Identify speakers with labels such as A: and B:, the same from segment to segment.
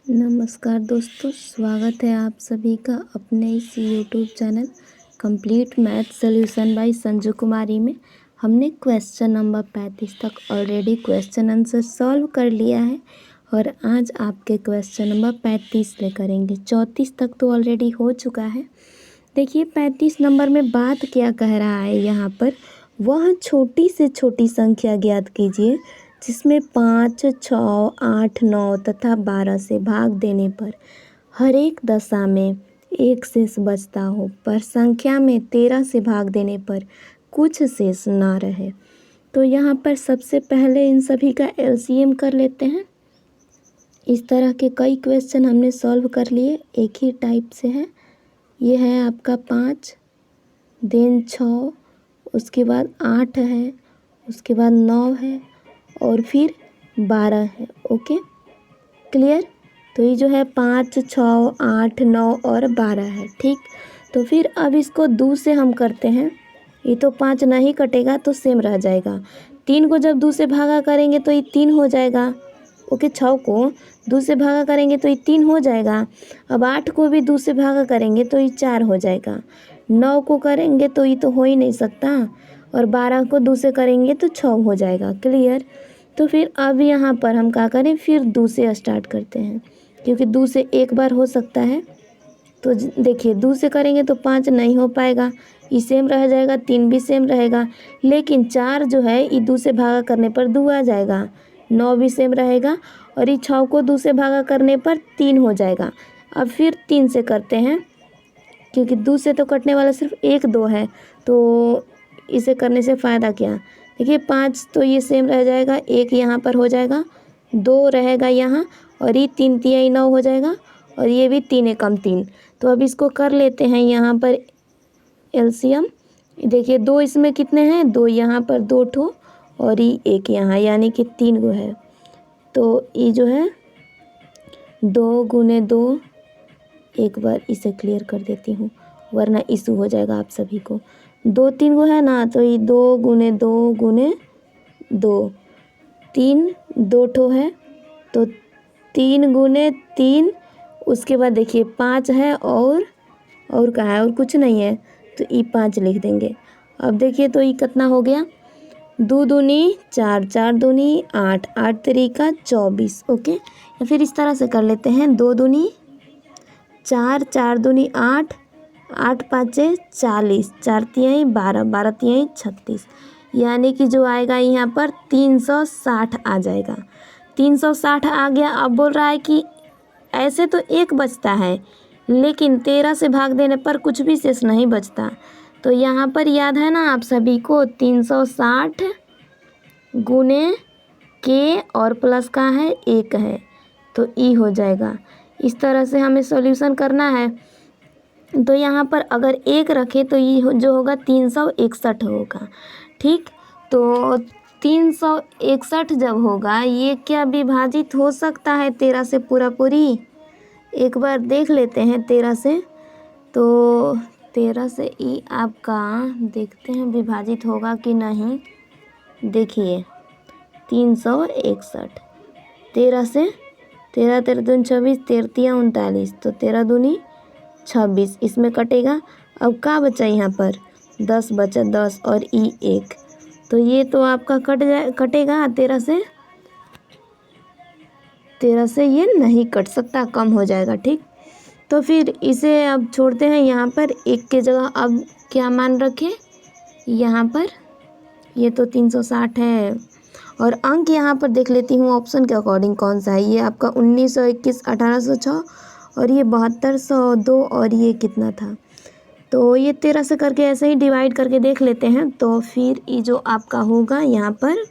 A: नमस्कार दोस्तों, स्वागत है आप सभी का अपने इस YouTube channel complete math solution by Sanju Kumari में। हमने क्वेश्चन नंबर 35 तक ऑलरेडी क्वेश्चन आंसर सॉल्व कर लिया है और आज आपके क्वेश्चन नंबर 35 ले करेंगे। 34 तक तो ऑलरेडी हो चुका है। देखिए 35 नंबर में बात क्या कह रहा है यहाँ पर, वह छोटी से छोटी संख्या ज्ञात कीजिए जिसमें 5, 6, 8, 9 तथा 12 से भाग देने पर हर एक दशा में एक शेष बचता हो, पर संख्या में 13 से भाग देने पर कुछ शेष ना रहे। तो यहाँ पर सबसे पहले इन सभी का एलसीएम कर लेते हैं। इस तरह के कई क्वेश्चन हमने सॉल्व कर लिए, एक ही टाइप से है। ये है आपका 5, देन 6, उसके बाद 8 है, उसके बाद 9 है और फिर 12 है। Okay, clear. तो ये जो है 5, 6, 8, 9 और 12 है। ठीक, तो फिर अब इसको 2 से हम करते हैं। ये तो 5 नहीं कटेगा तो सेम रह जाएगा। 3 को जब 2 से भागा करेंगे तो ये 3 हो जाएगा। ओके, 6 को 2 से भागा करेंगे तो ये 3 हो जाएगा। अब 8 को भी 2 से भागा करेंगे तो ये 4 हो जाएगा। 9 को करेंगे तो ये तो हो ही नहीं सकता और 12 को 2 से करेंगे तो 6 हो जाएगा। क्लियर। तो फिर अब यहाँ पर हम क्या करें, फिर 2 से स्टार्ट करते हैं क्योंकि 2 से एक बार हो सकता है। तो देखिए 2 से करेंगे तो 5 नहीं हो पाएगा, ये सेम रह जाएगा, 3 भी सेम रहेगा। लेकिन 4 जो है ये 2 से भागा करने पर 2 आ जाएगा, 9 भी सेम रहेगा और ये 6 को 2 से भागा करने पर 3 हो जाएगा। अब फिर 3 से करते हैं क्योंकि 2 से तो कटने वाला सिर्फ 1, 2 है, तो इसे करने से फ़ायदा क्या। देखिए 5 तो ये सेम रह जाएगा, 1 यहाँ पर हो जाएगा, 2 रहेगा यहाँ और ये 3 3 9 हो जाएगा और ये भी 3 एकम 3। तो अब इसको कर लेते हैं यहाँ पर एलसीएम। देखिए 2 इसमें कितने हैं, 2 यहाँ पर 2 ठो और ये 1 यहाँ, यानी कि 3 गो है। तो ये जो है 2 गुने 2, एक बार इसे क्लियर कर देती हूँ वरना इशू हो जाएगा आप सभी को। 2 3 गो है ना, तो ये 2 गुने 2 गुने 2, 3 2 ठो है तो 3 गुने 3। उसके बाद देखिए 5 है और कहाँ है, और कुछ नहीं है तो ये 5 लिख देंगे। अब देखिए तो ये कितना हो गया, 2 दूनी 4, 4 दूनी 8, 8 तरीका 24। ओके, या फिर इस तरह से कर लेते हैं, 2 दूनी 4, 4 दूनी 8, 8 पाँचे 40, 4 तिहाई 12, 12 तिहाई 36, यानी कि जो आएगा यहाँ पर 360 आ जाएगा। 360 आ गया। अब बोल रहा है कि ऐसे तो एक बचता है लेकिन 13 से भाग देने पर कुछ भी शेष नहीं बचता। तो यहाँ पर याद है ना आप सभी को, 360 गुने के और प्लस का है 1 है तो ई हो जाएगा। इस तरह से हमें सॉल्यूशन करना है। तो यहाँ पर अगर 1 रखे तो ये जो होगा 361 होगा। ठीक, तो 361 जब होगा, ये क्या विभाजित हो सकता है 13 से पूरा पूरी? एक बार देख लेते हैं 13 से। तो 13 से ई आपका देखते हैं विभाजित होगा कि नहीं। देखिए 361, 13 से 13 13 दूनी 26, 13 तिया 39, तो 13 दूनी 26, इसमें कटेगा। अब क्या बचा यहाँ पर, 10 बचा, 10 और ई 1, तो ये तो आपका कटेगा। 13 से ये नहीं कट सकता, कम हो जाएगा। ठीक, तो फिर इसे अब छोड़ते हैं यहाँ पर। 1 के जगह अब क्या मान रखें यहाँ पर, ये तो 360 है और अंक यहाँ पर देख लेती हूँ ऑप्शन के अकॉर्डिंग कौन सा है। ये आपका 1921, 1806 और ये 7202 और ये कितना था। तो ये 13 से करके ऐसे ही डिवाइड करके देख लेते हैं। तो फिर ये जो आपका होगा यहाँ पर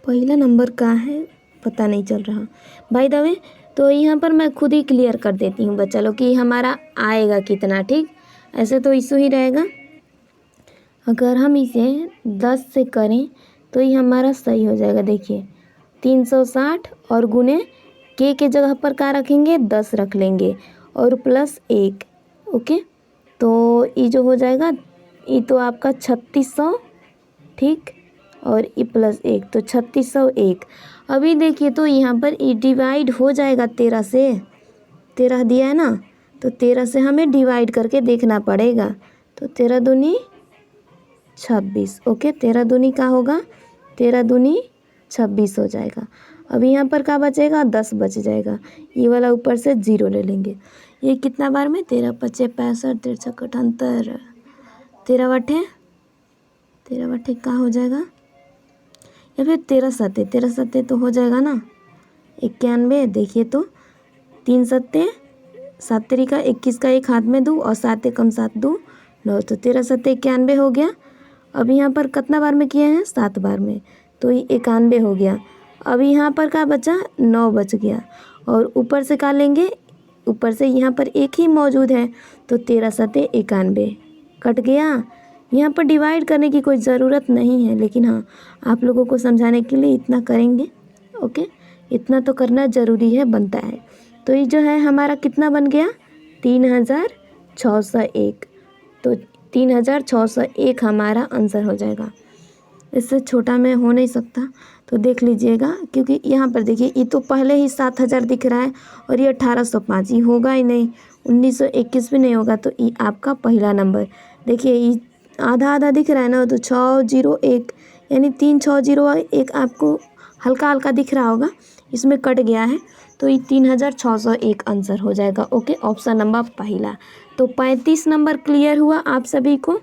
A: पहला नंबर का है, पता नहीं चल रहा बाय द वे। तो यहाँ पर मैं खुद ही क्लियर कर देती हूँ बच्चा लोग कि हमारा आएगा कितना। ठीक, ऐसे तो इशू ही रहेगा। अगर हम इसे 10 से करें तो ये हमारा सही हो जाएगा। देखिए 360 और गुने के जगह पर क्या रखेंगे, 10 रख लेंगे और प्लस 1। ओके, तो ये जो हो जाएगा, ये तो आपका 3600। ठीक, और ई प्लस 1 तो 3601। अभी देखिए तो यहाँ पर ई डिवाइड हो जाएगा 13 से, 13 दिया है ना, तो 13 से हमें डिवाइड करके देखना पड़ेगा। तो 13 दूनी 26। ओके, 13 दूनी क्या होगा, 13 दूनी 26 हो जाएगा। अब यहाँ पर क्या बचेगा, 10 बच जाएगा। ये वाला ऊपर से 0 ले लेंगे। ये कितना बार में, 13 पचे 65, 13 छक्के 78, 13 बटे क्या हो जाएगा, या फिर 13 सत्ते तो हो जाएगा ना 91। देखिए तो 3 सत्ते 7 तरीका 21 का 1 हाथ में 2 और 7 एकम 7 2 9, तो 13 सत्ते 91 हो गया। अब यहाँ पर कितना बार में किए हैं, 7 बार में, तो ये 91 हो गया। अब यहाँ पर क्या बचा, 9 बच गया। और ऊपर से क्या लेंगे, ऊपर से यहाँ पर 1 ही मौजूद है, तो 13 सत्ते 91 कट गया। यहाँ पर डिवाइड करने की कोई ज़रूरत नहीं है, लेकिन हाँ आप लोगों को समझाने के लिए इतना करेंगे। ओके, इतना तो करना ज़रूरी है, बनता है। तो ये जो है हमारा कितना बन गया, 3601। तो 3601 हमारा आंसर हो जाएगा। इससे छोटा में हो नहीं सकता, तो देख लीजिएगा, क्योंकि यहाँ पर देखिए ये तो पहले ही 7000 दिख रहा है और ये 1805, ये होगा ही नहीं, 1921 भी नहीं होगा। तो ये आपका पहला नंबर देखिए, ये आधा आधा दिख रहा है ना, तो 601 यानी 3601 आपको हल्का हल्का दिख रहा होगा, इसमें कट गया है, तो ये 3601 आंसर हो जाएगा। ओके, ऑप्शन नंबर पहला। तो 35 नंबर क्लियर हुआ आप सभी को।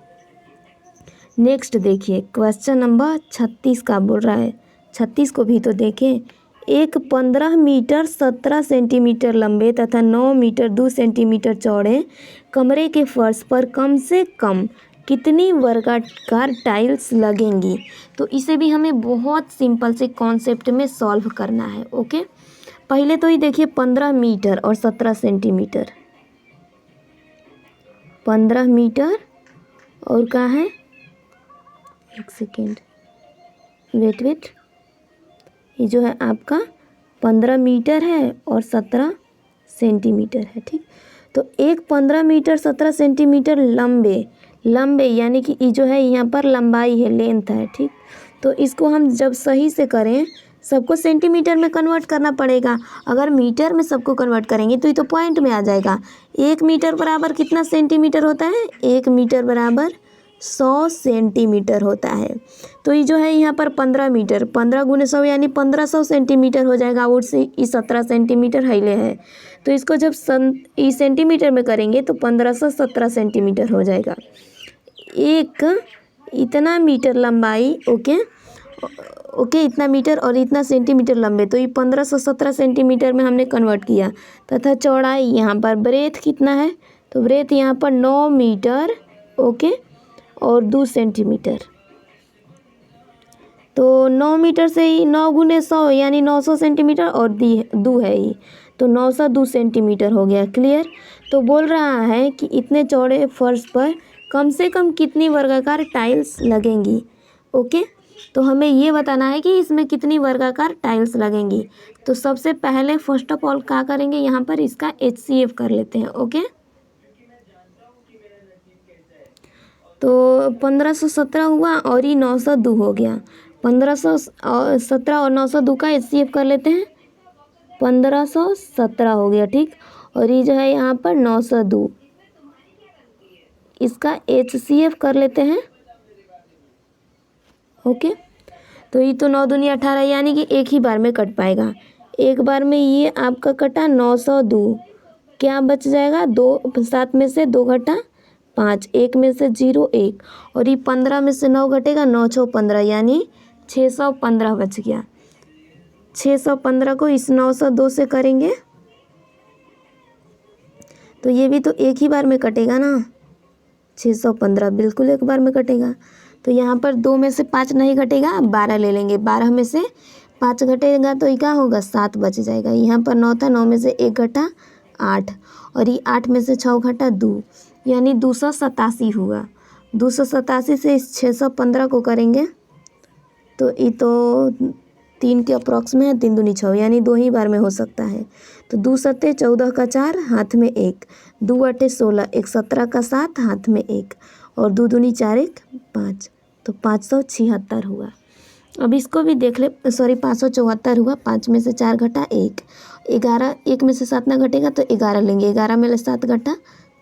A: नेक्स्ट देखिए क्वेश्चन नंबर 36 का बोल रहा है, 36 को भी तो देखें। एक 15 मीटर 17 सेंटीमीटर लंबे तथा 9 मीटर 2 सेंटीमीटर चौड़े कमरे के फर्श पर कम से कम कितनी वर्गाकार टाइल्स लगेंगी। तो इसे भी हमें बहुत सिंपल से कॉन्सेप्ट में सॉल्व करना है। ओके, पहले तो ये देखिए 15 मीटर और 17 सेंटीमीटर, 15 मीटर और क्या है, एक सेकेंड, वेट, ये जो है आपका 15 मीटर है और 17 सेंटीमीटर है। ठीक, तो एक 15 मीटर 17 सेंटीमीटर लंबे यानी कि ये जो है यहाँ पर लंबाई है, लेंथ है। ठीक, तो इसको हम जब सही से करें, सबको सेंटीमीटर में कन्वर्ट करना पड़ेगा। अगर मीटर में सबको कन्वर्ट करेंगे तो ये तो पॉइंट में आ जाएगा। 1 मीटर बराबर कितना सेंटीमीटर होता है, 1 मीटर बराबर 100 सेंटीमीटर होता है। तो ये जो है यहाँ पर 15 मीटर, 15 गुने 100 यानी 1500 सेंटीमीटर हो जाएगा। और से ये 17 सेंटीमीटर हाईले है, तो इसको जब सेंटीमीटर में करेंगे तो 1517 सेंटीमीटर हो जाएगा। एक इतना मीटर लंबाई, ओके इतना मीटर और इतना सेंटीमीटर लंबे, तो ये 1517 सेंटीमीटर में हमने कन्वर्ट किया। तथा चौड़ाई यहाँ पर, ब्रेथ कितना है, तो ब्रेथ यहाँ पर 9 मीटर ओके और 2 सेंटीमीटर। तो 9 मीटर से ही 9 गुने 100 यानी 900 सेंटीमीटर और 2 है ही, तो 902 सेंटीमीटर हो गया। क्लियर। तो बोल रहा है कि इतने चौड़े फर्श पर कम से कम कितनी वर्गाकार टाइल्स लगेंगी। ओके, तो हमें ये बताना है कि इसमें कितनी वर्गाकार टाइल्स लगेंगी। तो सबसे पहले फर्स्ट ऑफ ऑल क्या करेंगे, यहाँ पर इसका HCF कर लेते हैं। ओके, तो 1517 हुआ और ये 902 हो गया। 1517 और 902 का HCF कर लेते हैं, 1517 हो गया। ठीक, और ये जो है यहाँ पर 902, इसका HCF कर लेते हैं। ओके, तो ये तो 9 दूनी 18 यानी कि एक ही बार में कट पाएगा। एक बार में ये आपका कटा 902, क्या बच जाएगा, 2 7 में से 2 घटा 5, 1 में से 0 1, और ये 15 में से 9 घटेगा, 9 6 15 यानी 615 बच गया। 615 को इस 902 से करेंगे तो ये भी तो एक ही बार में कटेगा ना, 615 बिल्कुल एक बार में कटेगा। तो यहाँ पर 2 में से 5 नहीं घटेगा, 12 ले लेंगे, 12 में से 5 घटेगा तो ये क्या होगा, 7 बच जाएगा। यहाँ पर 9 था, 9 में से 1 घटा 8, और ये 8 में से 6 घटा 2 यानी 287 हुआ। 287 से इस 615 को करेंगे तो ये तो 3 के अप्रॉक्स में है, 3 दूनी 6 यानी 2 ही बार में हो सकता है। तो 2 सत्ते 14 का 4 हाथ में 1, 2 8 16, 1 17 का 7 हाथ में 1, और 2 दूनी 4 1 5, तो 576 हुआ। अब इसको भी देख ले, सॉरी 574 हुआ, 5 में से 4 घटा 1, 11, 1 में से 7 ना घटेगा तो 11 लेंगे, 11 में 7 घटा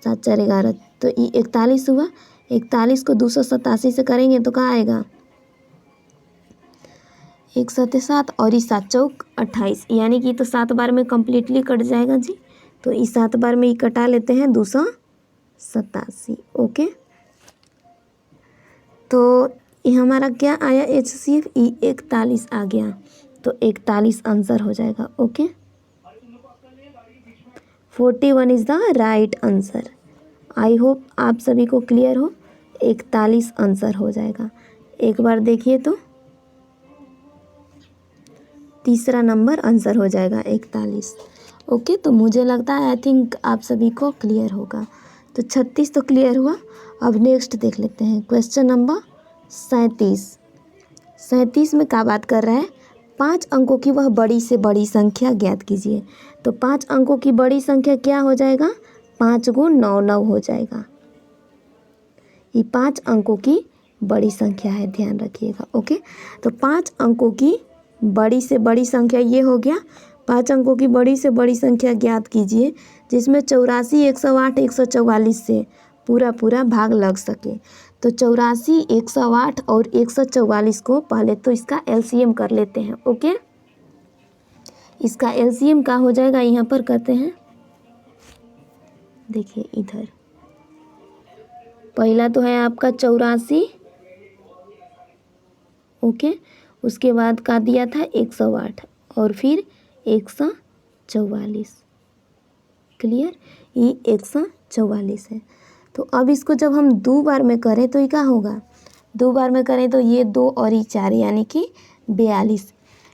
A: 7 4 11, तो ये 41 हुआ। 41 को 287 से करेंगे तो कहाँ आएगा, 1 7 7 और ये 7 चौक 28, यानी कि तो 7 बार में कम्प्लीटली कट जाएगा जी। तो इस 7 बार में ये कटा लेते हैं 287। ओके, तो ये हमारा क्या आया HCF, ई 41 आ गया, तो 41 आंसर हो जाएगा। Okay, 41 is the right answer. I hope आप सभी को क्लियर हो, 41 आंसर हो जाएगा। एक बार देखिए तो तीसरा नंबर आंसर हो जाएगा 41। ओके, तो मुझे लगता है आई थिंक आप सभी को क्लियर होगा। तो 36 तो क्लियर हुआ। अब नेक्स्ट देख लेते हैं क्वेश्चन नंबर 37। 37 में क्या बात कर रहा है, 5 अंकों की वह बड़ी से बड़ी संख्या ज्ञात कीजिए। तो 5 अंकों की बड़ी संख्या क्या हो जाएगा, 5 गुण 9 9 हो जाएगा। ये 5 अंकों की बड़ी संख्या है, ध्यान रखिएगा। ओके, तो 5 अंकों की बड़ी से बड़ी संख्या ये हो गया। 5 अंकों की बड़ी से बड़ी संख्या ज्ञात कीजिए जिसमें 84, 108, 144 से पूरा पूरा भाग लग सके। तो 84, 108 और 144 को पहले तो इसका LCM कर लेते हैं। ओके, इसका LCM क्या हो जाएगा, यहाँ पर करते हैं, देखिए इधर पहला तो है आपका 84। ओके, उसके बाद का दिया था 108 और फिर 144। क्लियर, ये 144 है। तो अब इसको जब हम 2 बार में करें तो ये क्या होगा, 2 बार में करें तो ये 2 और ये 4 यानी कि 42।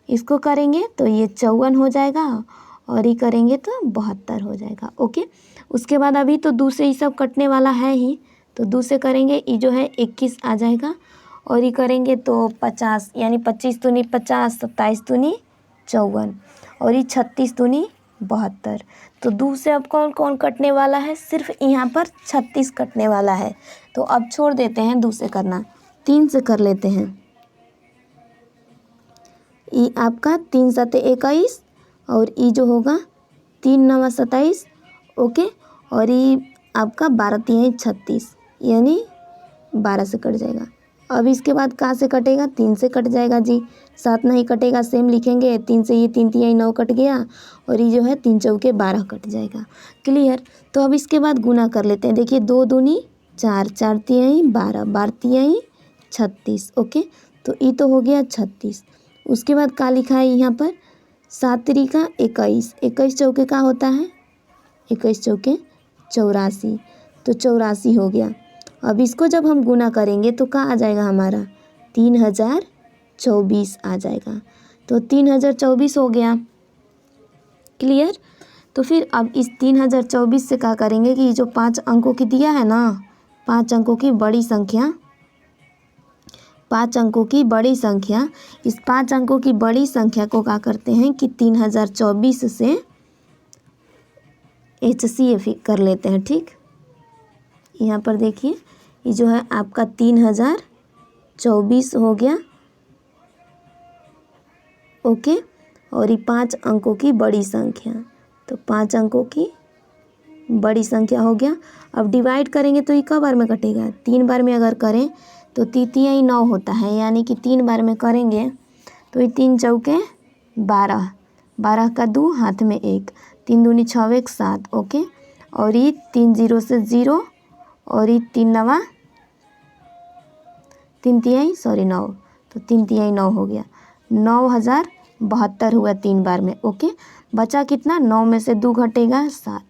A: इसको करेंगे तो ये 54 हो जाएगा और ये करेंगे तो 72 हो जाएगा। ओके, उसके बाद अभी तो 2 से ये सब कटने वाला है ही, तो 2 से करेंगे ये जो है 21 आ जाएगा और ये करेंगे तो 50, यानी 25 दूनी 50, 27 दूनी 54 और ये 36 दूनी 72। तो 2 से अब कौन कौन कटने वाला है, सिर्फ यहाँ पर 36 कटने वाला है। तो अब छोड़ देते हैं 2 से करना, 3 से कर लेते हैं। ये आपका 3 7 21 और ये जो होगा 3 9 27। ओके, और ये आपका 12 3 36, यानी 12 से कट जाएगा। अब इसके बाद कहाँ से कटेगा, 3 से कट जाएगा जी, 7 नहीं कटेगा, सेम लिखेंगे। 3 से ये 3 3 9 कट गया और ये जो है 3 चौके 12 कट जाएगा। क्लियर, तो अब इसके बाद गुना कर लेते हैं। देखिए 2 दूनी 4, 4 तिहाई 12, 12 तिहाई 36। ओके, तो ये तो हो गया 36। उसके बाद क्या लिखा है यहाँ पर, 7 तिरिका 21, 21 चौके का होता है, 21 चौके 84, तो 84 हो गया। अब इसको जब हम गुना करेंगे तो क्या आ जाएगा हमारा, 3024 आ जाएगा। तो 3024 हो गया। क्लियर, तो फिर अब इस 3024 से क्या करेंगे कि जो 5 अंकों की दिया है ना, 5 अंकों की बड़ी संख्या, 5 अंकों की बड़ी संख्या, इस 5 अंकों की बड़ी संख्या को क्या करते हैं कि 3024 से HCF कर लेते हैं। ठीक, यहाँ पर देखिए ये जो है आपका 3024 हो गया। ओके, और ये 5 अंकों की बड़ी संख्या, तो 5 अंकों की बड़ी संख्या हो गया। अब डिवाइड करेंगे तो ये कब बार में कटेगा, 3 बार में अगर करें तो 3 9 होता है, यानी कि 3 बार में करेंगे तो ये 3 चौके 12, 12 का 2 हाथ में 1, 3 दूनी 6 1 7। ओके, और ये 3 0 से 0 और ये 3 9 3 तिहाई 9, तो 3 तिहाई 9 हो गया, 9072 हुआ 3 बार में। ओके, बचा कितना, 9 में से 2 घटेगा 7,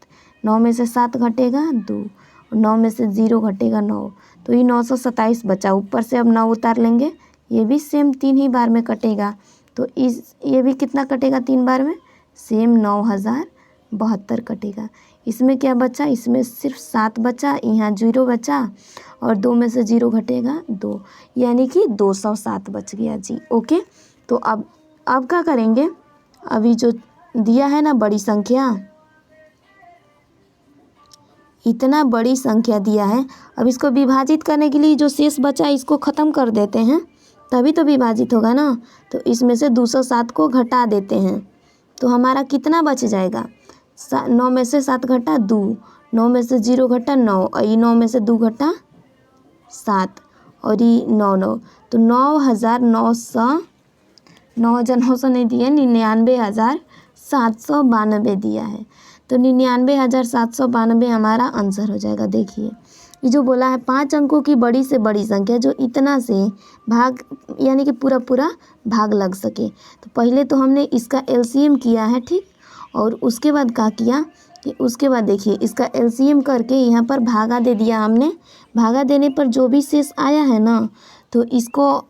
A: 9 में से 7 घटेगा 2, 9 में से 0 घटेगा 9, तो ये 927 बचा। ऊपर से अब 9 उतार लेंगे, ये भी सेम 3 ही बार में कटेगा। तो ये भी कितना कटेगा 3 बार में, सेम 9072 कटेगा। इसमें क्या बचा, इसमें सिर्फ 7 बचा, यहाँ 0 बचा और 2 में से 0 घटेगा 2, यानी कि 207 बच गया जी। ओके, तो अब क्या करेंगे, अभी जो दिया है ना बड़ी संख्या, इतना बड़ी संख्या दिया है, अब इसको विभाजित करने के लिए जो शेष बचा इसको ख़त्म कर देते हैं। तभी तो विभाजित होगा ना। तो इसमें से 207 को घटा देते हैं तो हमारा कितना बच जाएगा। 9 में से 7 घटा 2, 9 में से 0 घटा 9, और ये 9 में से 2 घटा 7, और ये 9 तो 9,900 नहीं दिया, 99,792 दिया है। तो 99,792 हमारा आंसर हो जाएगा। देखिए ये जो बोला है 5 अंकों की बड़ी से बड़ी संख्या जो इतना से भाग यानी कि पूरा भाग लग सके। तो पहले तो हमने इसका एलसीएम किया है, ठीक। और उसके बाद क्या किया कि उसके बाद देखिए इसका एलसीएम करके यहाँ पर भागा दे दिया हमने। भागा देने पर जो भी शेष आया है ना, तो इसको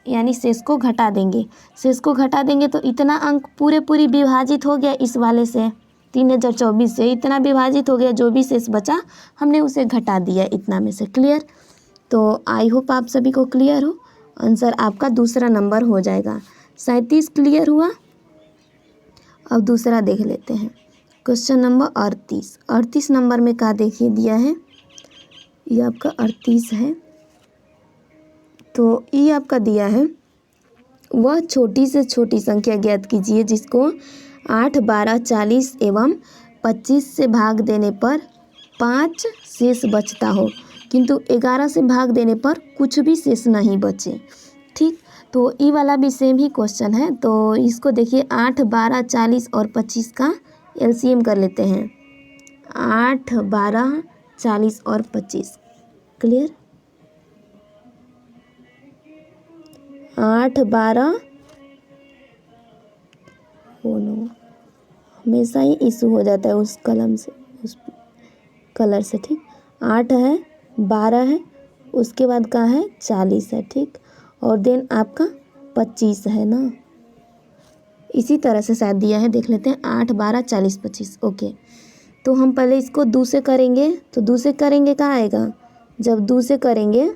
A: यानी शेष को घटा देंगे। शेष को घटा देंगे तो इतना अंक पूरी विभाजित हो गया इस वाले से, 3024 से इतना विभाजित हो गया। जो भी शेष बचा हमने उसे घटा दिया इतना में से। क्लियर। तो आई होप आप सभी को क्लियर हो। आंसर आपका दूसरा नंबर हो जाएगा। 37 क्लियर हुआ। अब दूसरा देख लेते हैं। क्वेश्चन नंबर 38 नंबर में क्या देखिए दिया है, ये आपका 38 है। तो ये आपका दिया है, वह छोटी से छोटी संख्या ज्ञात कीजिए जिसको 8, 12, 40 एवं 25 से भाग देने पर 5 शेष बचता हो, किंतु 11 से भाग देने पर कुछ भी शेष नहीं बचे। ठीक। तो ये वाला भी सेम ही क्वेश्चन है। तो इसको देखिए 8, 12, 40 और 25 का एलसीएम कर लेते हैं। 8, 12, 40 और 25। क्लियर। 8, 12 हमेशा ही इशू हो जाता है उस कलम से, उस कलर से। ठीक। 8 है, 12 है, उसके बाद का है 40 है। ठीक। और देन आपका 25 है ना, इसी तरह से शायद दिया है। देख लेते हैं 8, 12, 40, 25। ओके। तो हम पहले इसको 2 से करेंगे। तो 2 से करेंगे कहाँ आएगा, जब 2 से करेंगे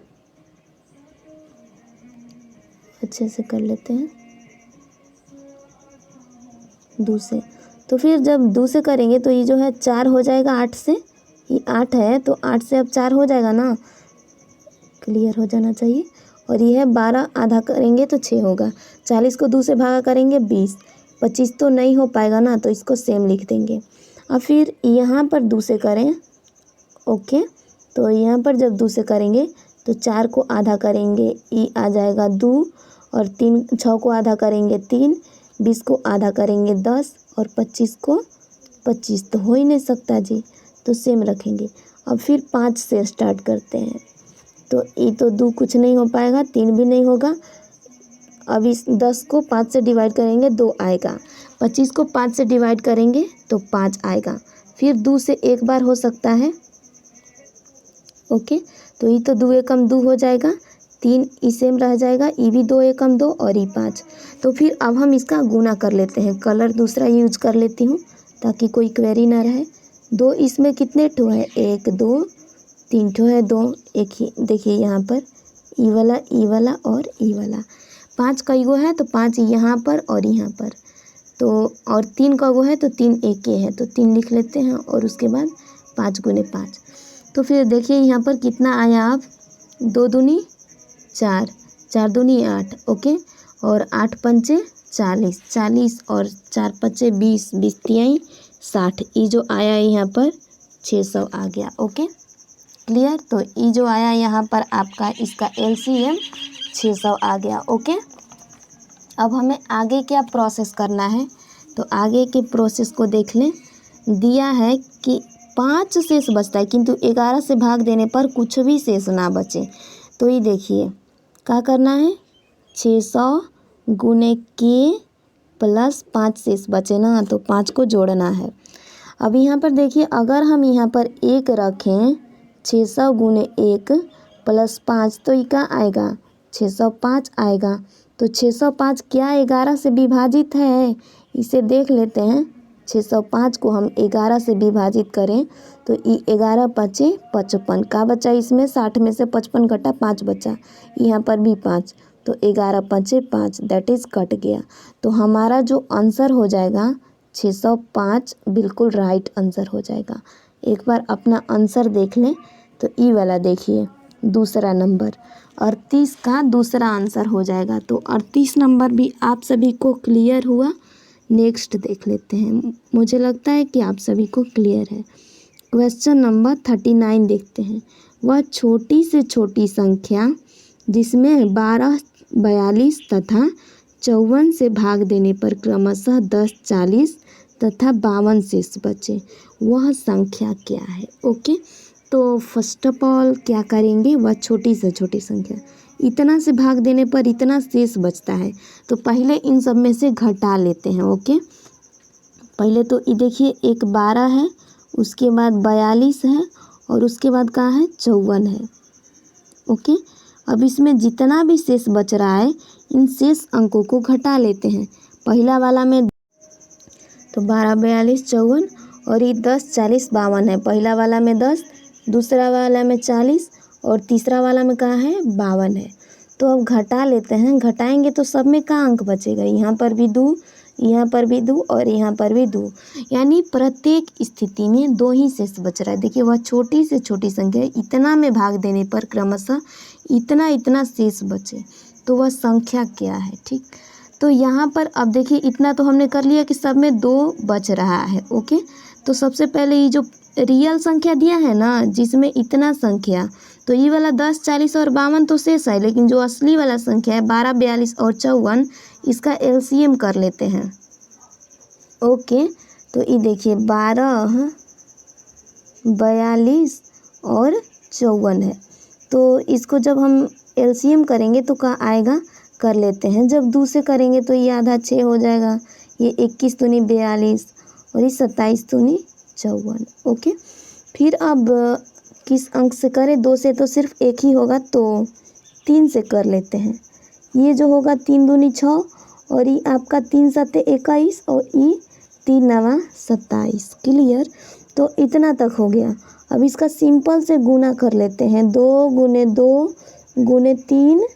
A: अच्छे से कर लेते हैं 2 से। तो फिर जब 2 से करेंगे तो ये जो है 4 हो जाएगा 8 से। ये 8 है तो 8 से अब 4 हो जाएगा ना, क्लियर हो जाना चाहिए। और ये है 12, आधा करेंगे तो 6 होगा। 40 को 2 से भागा करेंगे 20, 25 तो नहीं हो पाएगा ना, तो इसको सेम लिख देंगे। अब फिर यहाँ पर 2 से करें। ओके। तो यहाँ पर जब 2 से करेंगे तो 4 को आधा करेंगे, ई आ जाएगा 2, और 6 को आधा करेंगे 3, 20 को आधा करेंगे 10, और 25 को 25 तो हो ही नहीं सकता जी, तो सेम रखेंगे। अब फिर 5 से स्टार्ट करते हैं। तो ये तो 2 कुछ नहीं हो पाएगा, 3 भी नहीं होगा। अब इस 10 को 5 से डिवाइड करेंगे 2 आएगा, 25 को 5 से डिवाइड करेंगे तो 5 आएगा। फिर 2 से एक बार हो सकता है। ओके। तो ये तो 2 एकम 2 हो जाएगा, 3 ई सेम रह जाएगा, ई भी 2 एकम 2 और ई 5। तो फिर अब हम इसका गुना कर लेते हैं। कलर दूसरा यूज कर लेती हूँ ताकि कोई क्वेरी ना रहे। 2 इसमें कितने ठो है, 1, 2, 3 ठो है, 2 एक ही। देखिए यहाँ पर ई वाला और ई वाला। 5 कई गो है तो 5 यहाँ पर और यहाँ पर। तो और 3 का गो है तो 3 एक ही है, तो 3 लिख लेते हैं। और उसके बाद 5 गुने 5। तो फिर देखिए यहाँ पर कितना आया, आप 2 दूनी 4, 4 दूनी 8। ओके। और 8 पंचे 40, 40 और 4 पच्चे 20, 20 तिहाई 60। ये जो आया यहाँ पर 600 आ गया। ओके। क्लियर। तो ये जो आया यहाँ पर आपका इसका एलसीएम 600 आ गया। ओके। अब हमें आगे क्या प्रोसेस करना है, तो आगे के प्रोसेस को देख लें। दिया है कि 5 शेष बचता है किंतु 11 से भाग देने पर कुछ भी शेष ना बचे। तो ये देखिए क्या करना है, 600 गुने के प्लस 5 शेष बचे ना, तो 5 को जोड़ना है। अब यहाँ पर देखिए अगर हम यहाँ पर 1 रखें, 600 गुने 1 प्लस 5, तो ये क्या आएगा, 605 आएगा। तो 605 क्या 11 से विभाजित है, इसे देख लेते हैं। 605 को हम 11 से विभाजित करें तो ये 11 पचे 55 का बचा, इसमें 60 में से 55 घटा 5 बचा, यहाँ पर भी 5, तो 11 पचे 5, दैट इज़ कट गया। तो हमारा जो आंसर हो जाएगा 605 बिल्कुल राइट आंसर हो जाएगा। एक बार अपना आंसर देख लें। तो ई वाला देखिए दूसरा नंबर 38 का दूसरा आंसर हो जाएगा। तो 38 नंबर भी आप सभी को क्लियर हुआ। नेक्स्ट देख लेते हैं, मुझे लगता है कि आप सभी को क्लियर है। क्वेश्चन नंबर 39 देखते हैं। वह छोटी से छोटी संख्या जिसमें 12, 42 तथा 54 से भाग देने पर क्रमशः 10, 40 तथा 52 शेष बचे, वह संख्या क्या है? ओके, तो फर्स्ट ऑफ ऑल क्या करेंगे, वह छोटी से छोटी संख्या, इतना से भाग देने पर इतना शेष बचता है, तो पहले इन सब में से घटा लेते हैं। ओके, पहले तो ये देखिए, एक 12 है, उसके बाद 42 है, और उसके बाद कहाँ है, 54 है। ओके, अब इसमें जितना भी शेष बच रहा है, इन शेष अंकों को घटा लेते हैं। पहला वाला में तो 12, 42, 54, और ये 10, 40, 52 है। पहला वाला में 10, दूसरा वाला में 40, और तीसरा वाला में कहाँ है, 52 है। तो अब घटा लेते हैं, घटाएंगे तो सब में कहाँ अंक बचेगा, यहाँ पर भी 2, यहाँ पर भी 2, और यहाँ पर भी 2, यानी प्रत्येक स्थिति में 2 ही शेष बच रहा है। देखिए, वह छोटी से छोटी संख्या इतना में भाग देने पर क्रमशः इतना इतना शेष बचे, तो वह संख्या क्या है? ठीक, तो यहाँ पर अब देखिए, इतना तो हमने कर लिया कि सब में 2 बच रहा है। ओके, तो सबसे पहले ये जो रियल संख्या दिया है ना, जिसमें इतना संख्या, तो ये वाला 10, 40 और 52 तो शेष है, लेकिन जो असली वाला संख्या है 12, 42 और 54, इसका एलसीएम कर लेते हैं। ओके, तो ये देखिए 12, 42 और 54 है, तो इसको जब हम एलसीएम करेंगे तो क्या आएगा, कर लेते हैं। जब 2 से करेंगे तो ये आधा 6 हो जाएगा, ये 21 दूनी 42, और ये 27 दूनी 54। ओके, फिर अब किस अंक से करें, 2 से तो सिर्फ एक ही होगा, तो 3 से कर लेते हैं। ये जो होगा 3 दूनी 6, और ये आपका 3 सत्ते 21, और ये 3 नवा 27। क्लियर, तो इतना तक हो गया। अब इसका सिंपल से गुना कर लेते हैं, 2 गुने 2 गुने 3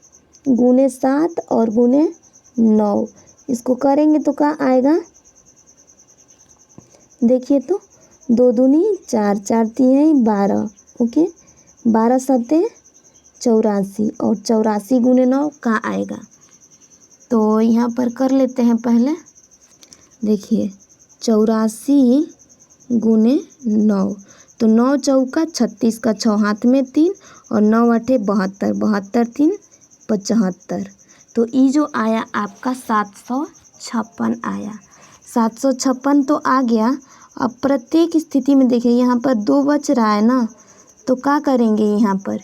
A: गुने 7 और गुने 9, इसको करेंगे तो क्या आएगा, देखिए तो 2 दूनी 4, 4 3 12। ओके, 12 सत्ते 84, और 84 गुने 9 का आएगा, तो यहाँ पर कर लेते हैं पहले। देखिए 84 गुने 9, तो 9 चौका 36 का 6 हाथ में 3, और 9 अठे 72, 72 3 75, तो ये जो आया आपका 756 आया। 756 तो आ गया। अब प्रत्येक स्थिति में देखिए, यहाँ पर 2 बच रहा है ना, तो क्या करेंगे, यहाँ पर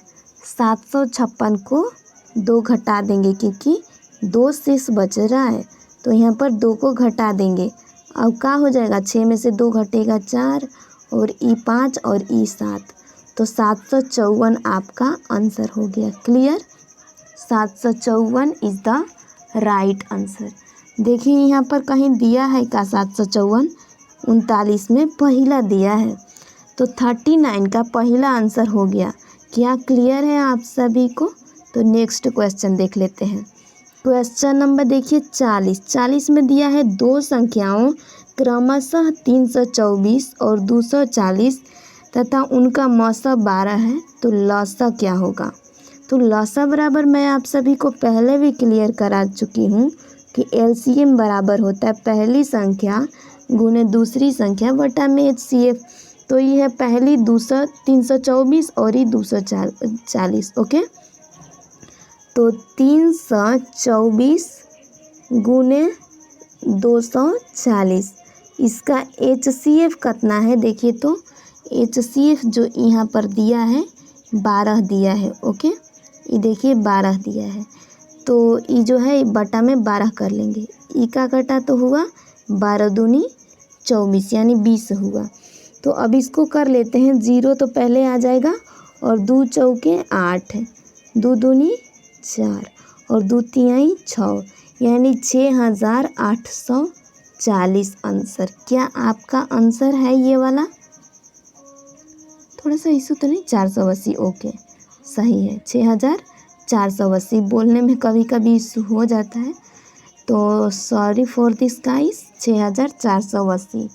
A: 756 को 2 घटा देंगे, क्योंकि 2 शेष बच रहा है, तो यहाँ पर 2 को घटा देंगे। अब क्या हो जाएगा, 6 में से 2 घटेगा 4, और ई 5 और ई 7, तो 754 आपका आंसर हो गया। Clear, 754 is the right answer. देखिए यहाँ पर कहीं दिया है का 754, 39 में पहला दिया है, तो 39 का पहला आंसर हो गया। क्या क्लियर है आप सभी को? तो नेक्स्ट क्वेश्चन देख लेते हैं। क्वेश्चन नंबर देखिए 40। 40 में दिया है 2 संख्याओं क्रमशः 324 और 240 तथा उनका मौसा 12 है, तो लौसा क्या होगा? तो लौसा बराबर मैं आप सभी को पहले भी क्लियर करा चुकी हूँ कि एलसीएम बराबर होता है पहली संख्या गुने दूसरी संख्या बटा में एचसीएफ। तो ये है पहली 324 और ये 240। ओके, तो 324 गुने 240, इसका एचसीएफ कितना है देखिए, तो एचसीएफ जो यहाँ पर दिया है 12 दिया है। ओके, ये देखिए 12 दिया है, तो ये जो है बटा में 12 कर लेंगे। ई का कटा तो हुआ 12 दूनी 24 यानी 20 हुआ। तो अब इसको कर लेते हैं, 0 तो पहले आ जाएगा, और 2 चौके 8, 2 दूनी 4 और 2 तिहाई 6, यानी 6840 आंसर। क्या आपका आंसर है ये वाला? थोड़ा सा इशू तो नहीं, 480। ओके, सही है, 6480। बोलने में कभी कभी इशू हो जाता है, तो सॉरी फॉर दिस गाइस। 6480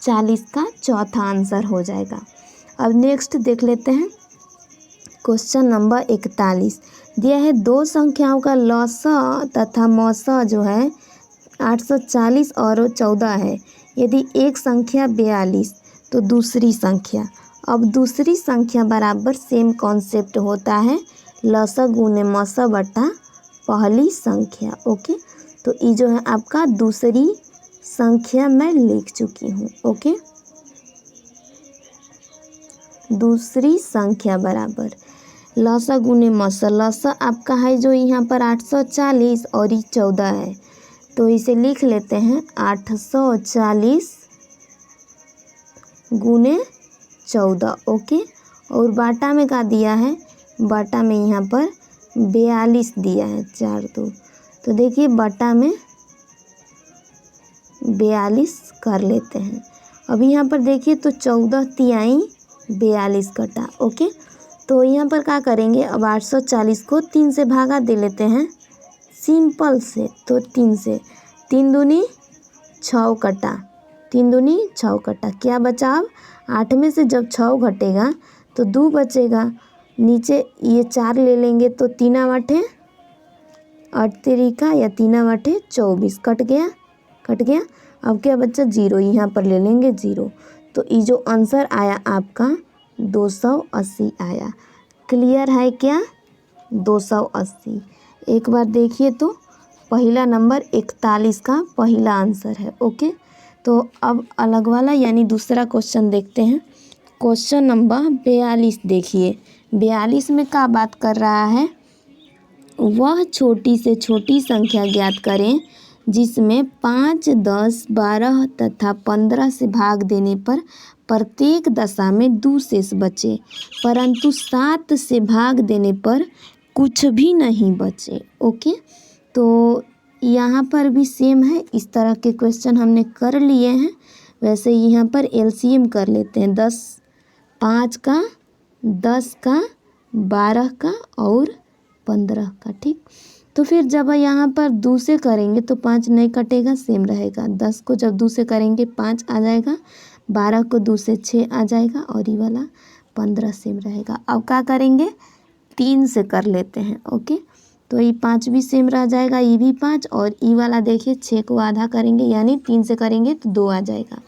A: 40 का चौथा आंसर हो जाएगा। अब नेक्स्ट देख लेते हैं क्वेश्चन नंबर 41 दिया है, दो संख्याओं का लौसा तथा मौसा जो है 840 और 14 है। यदि एक संख्या 42 तो दूसरी संख्या। अब दूसरी संख्या बराबर सेम कॉन्सेप्ट होता है, लौसा गुने मौसा बटा पहली संख्या। ओके, तो ये जो है आपका दूसरी संख्या मैं लिख चुकी हूँ। ओके, दूसरी संख्या बराबर लौसा गुने मौसा। लौसा आपका है जो यहाँ पर 840 और ये 14 है, तो इसे लिख लेते हैं 840 गुने 14। ओके, और बाटा में क्या दिया है, बाटा में यहाँ पर 42 दिया है, 4 2। तो देखिए बाटा में 42 कर लेते हैं। अब यहाँ पर देखिए तो 14 तिहाई 42 कटा। ओके, तो यहाँ पर क्या करेंगे, अब 840 को 3 से भागा दे लेते हैं सिंपल से। तो 3 से 3 दूनी 6 कटा, 3 दूनी 6 कटा। क्या बचा, अब 8 में से जब 6 घटेगा तो 2 बचेगा। नीचे ये 4 ले लेंगे तो 3 आठे 8 तरीका या 3 आठे 24, कट गया, कट गया। अब क्या बच्चा, 0 यहाँ पर ले लेंगे 0। तो ये जो आंसर आया आपका 280 आया। क्लियर है क्या, 280। एक बार देखिए तो पहला नंबर 41 का पहला आंसर है। ओके, तो अब अलग वाला यानी दूसरा क्वेश्चन देखते हैं। क्वेश्चन नंबर 42 देखिए, 42 में क्या बात कर रहा है, वह छोटी से छोटी संख्या ज्ञात करें जिसमें 5, 10, 12 तथा 15 से भाग देने पर प्रत्येक दशा में 2 शेष बचे, परंतु 7 से भाग देने पर कुछ भी नहीं बचे। ओके, तो यहाँ पर भी सेम है, इस तरह के क्वेश्चन हमने कर लिए हैं। वैसे यहाँ पर एलसीएम कर लेते हैं, 5 का, 10 का, 12 का और 15 का। ठीक, तो फिर जब यहाँ पर 2 से करेंगे तो 5 नहीं कटेगा, सेम रहेगा। 10 को जब 2 से करेंगे 5 आ जाएगा, 12 को 2 से 6 आ जाएगा और ये वाला 15 सेम रहेगा। अब क्या करेंगे, 3 से कर लेते हैं। ओके, तो ये 5 भी सेम रह जाएगा, ये भी 5 और ये वाला देखिए 6 को आधा करेंगे यानी 3 से करेंगे तो 2 आ जाएगा।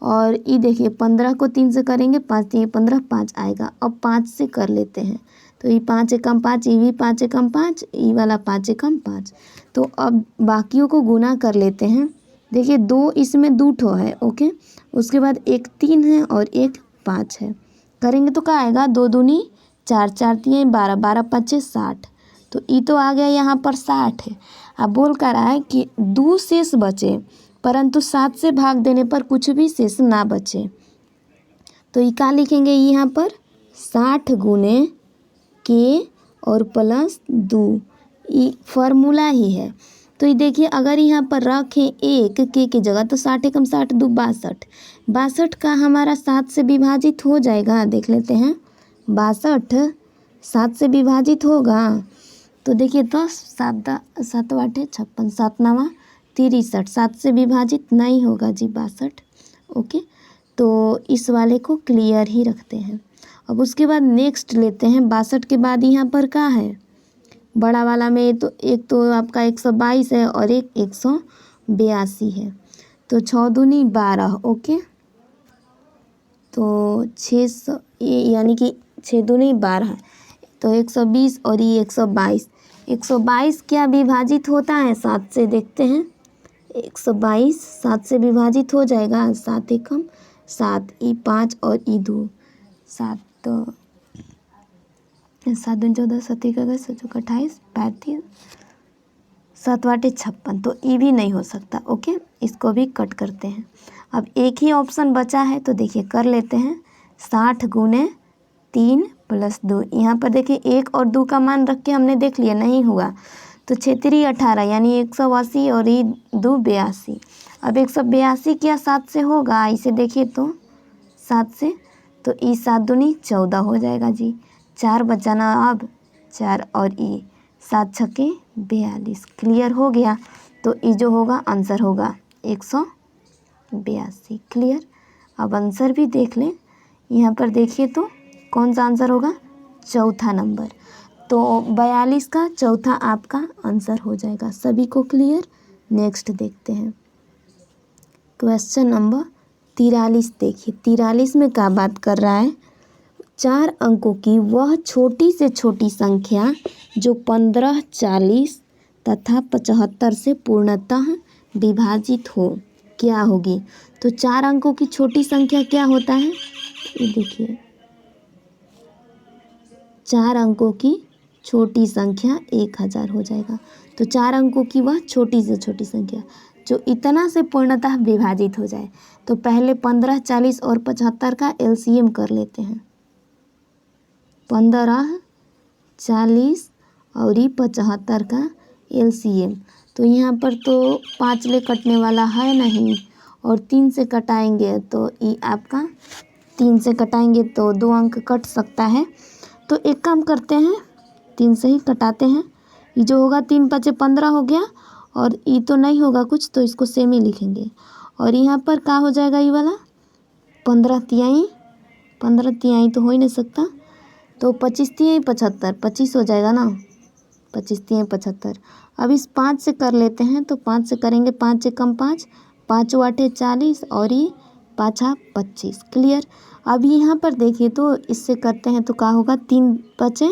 A: और ये देखिए 15 को 3 से करेंगे 5 3 15 5 आएगा। अब 5 से कर लेते हैं, तो ये 5 एकम 5, ये भी 5 एकम 5, ये वाला 5 एकम 5। तो अब बाकियों को गुना कर लेते हैं। देखिए 2 इसमें 2 ठो है। ओके, उसके बाद एक 3 है और एक 5 है, करेंगे तो क्या आएगा, 2 दूनी 4, 4 3 12, 12 5 60। तो ये तो आ गया यहाँ पर 60 है। अब बोल कर रहा है कि 2 शेष बचे परंतु 7 से भाग देने पर कुछ भी शेष ना बचे। तो ये क्या लिखेंगे, यहाँ पर 60 गुने के और प्लस 2, ये फार्मूला ही है। तो ये देखिए अगर यहाँ पर रखें एक के की जगह तो 60 एकम 60 2 62, 62 का हमारा 7 से विभाजित हो जाएगा। देख लेते हैं, 62 7 से विभाजित होगा तो देखिए तो 7 7 8 56, 7 9 63, 7 से विभाजित नहीं होगा जी 62। ओके, तो इस वाले को क्लियर ही रखते हैं। अब उसके बाद नेक्स्ट लेते हैं, 62 के बाद यहाँ पर क्या है, बड़ा वाला में तो एक तो आपका 122 है और एक 182 है। तो 6 दूनी 12। ओके, तो 600 यानी कि 6 दूनी 12, तो 120 और ये 122। 122 क्या विभाजित होता है 7 से, देखते हैं। 122 7 से विभाजित हो जाएगा, 7 एकम 7, ई 5 और ई 2 7, तो 7 दूनी 14, 7 एक 28 35, 7 8 56। तो ये भी नहीं हो सकता। ओके, इसको भी कट करते हैं। अब एक ही ऑप्शन बचा है तो देखिए कर लेते हैं, 60 गुने 3 प्लस 2। यहाँ पर देखिए 1 और 2 का मान रख के हमने देख लिया, नहीं हुआ तो 6 3 18 यानी 180 और ये 2 82। अब 182 क्या 7 से होगा, इसे देखिए तो 7 से, तो ई 7 दूनी 14 हो जाएगा जी। 4 बचाना अब 4 और ई 7 छक्के 42। क्लियर हो गया, तो ये जो होगा आंसर होगा 182। क्लियर। अब आंसर भी देख लें, यहाँ पर देखिए तो कौन सा आंसर होगा, चौथा नंबर। तो 42 का चौथा आपका आंसर हो जाएगा। सभी को क्लियर? नेक्स्ट देखते हैं क्वेश्चन नंबर 43। देखिए 43 में क्या बात कर रहा है, 4 अंकों की वह छोटी से छोटी संख्या जो 15, 40 तथा 75 से पूर्णतः विभाजित हो क्या होगी। तो 4 अंकों की छोटी संख्या क्या होता है, ये देखिए 4 अंकों की छोटी संख्या 1000 हो जाएगा। तो 4 अंकों की वह छोटी से छोटी संख्या जो इतना से पूर्णतः विभाजित हो जाए। तो पहले 15, 40 और 75 का एलसीएम कर लेते हैं। 15, 40 और 75 का एलसीएम। तो यहाँ पर तो 5 ले कटने वाला है नहीं, और 3 से कटाएंगे तो ये आपका 3 से कटाएंगे तो 2 अंक कट सकता है। तो एक काम करते हैं, 3 से ही कटाते हैं। ये जो होगा 3 5 15 हो गया, और ये तो नहीं होगा कुछ, तो इसको सेम ही लिखेंगे। और यहाँ पर क्या हो जाएगा, ये वाला 15 तिहाई, 15 तिहाई तो हो ही नहीं सकता, तो 25 तिहाई 75, 25 हो जाएगा ना, 25 तिहाई 75। अब इस 5 से कर लेते हैं, तो 5 से करेंगे, 5 से कम 5, 5 8 40 और ये 5 25। क्लियर? अब यहाँ पर देखिए तो इससे करते हैं तो क्या होगा, 3 5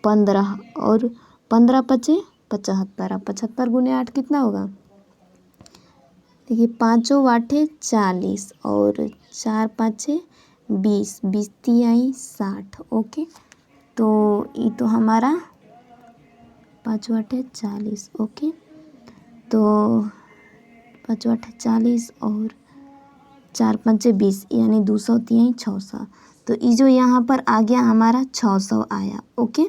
A: 15 और 15 5 75। अब 75 गुने 8 कितना होगा, देखिए 5 8 40 और 4 5 20, 20 तिहाई 60। ओके, तो ये तो हमारा 5 8 40। ओके, तो 5 8 40 और 4 5 20 यानी 200 तिहाई 600। तो ये जो यहाँ पर आ गया हमारा 600 आया। ओके,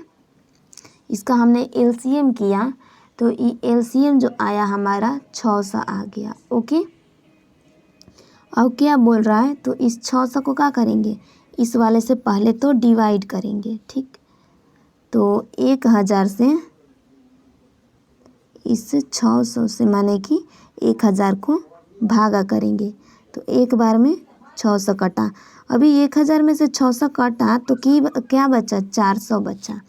A: इसका हमने एलसीएम किया तो ये एलसीएम जो आया हमारा 600 आ गया। ओके, अब क्या बोल रहा है, तो इस 600 को क्या करेंगे, इस वाले से पहले तो डिवाइड करेंगे। ठीक, तो 1000 से इस 600 से माने कि 1000 को भागा करेंगे, तो एक बार में 600 कटा। अभी 1000 में से 600 कटा तो क्या बचा, 400 बचा।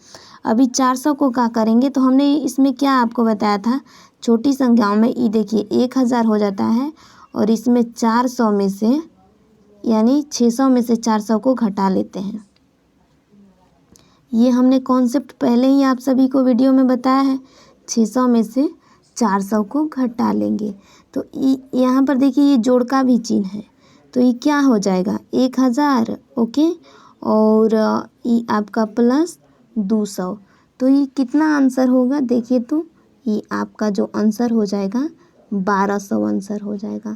A: अभी 400 को क्या करेंगे, तो हमने इसमें क्या आपको बताया था, छोटी संख्याओं में ये देखिए 1000 हो जाता है, और इसमें 400 में से यानी 600 में से 400 को घटा लेते हैं। ये हमने कॉन्सेप्ट पहले ही आप सभी को वीडियो में बताया है। 600 में से 400 को घटा लेंगे, तो यहाँ पर देखिए ये जोड़ का भी चिन्ह है, तो ये क्या हो जाएगा 1000। ओके, और ये आपका प्लस 200, तो ये कितना आंसर होगा, देखिए तो ये आपका जो आंसर हो जाएगा 1200 आंसर हो जाएगा।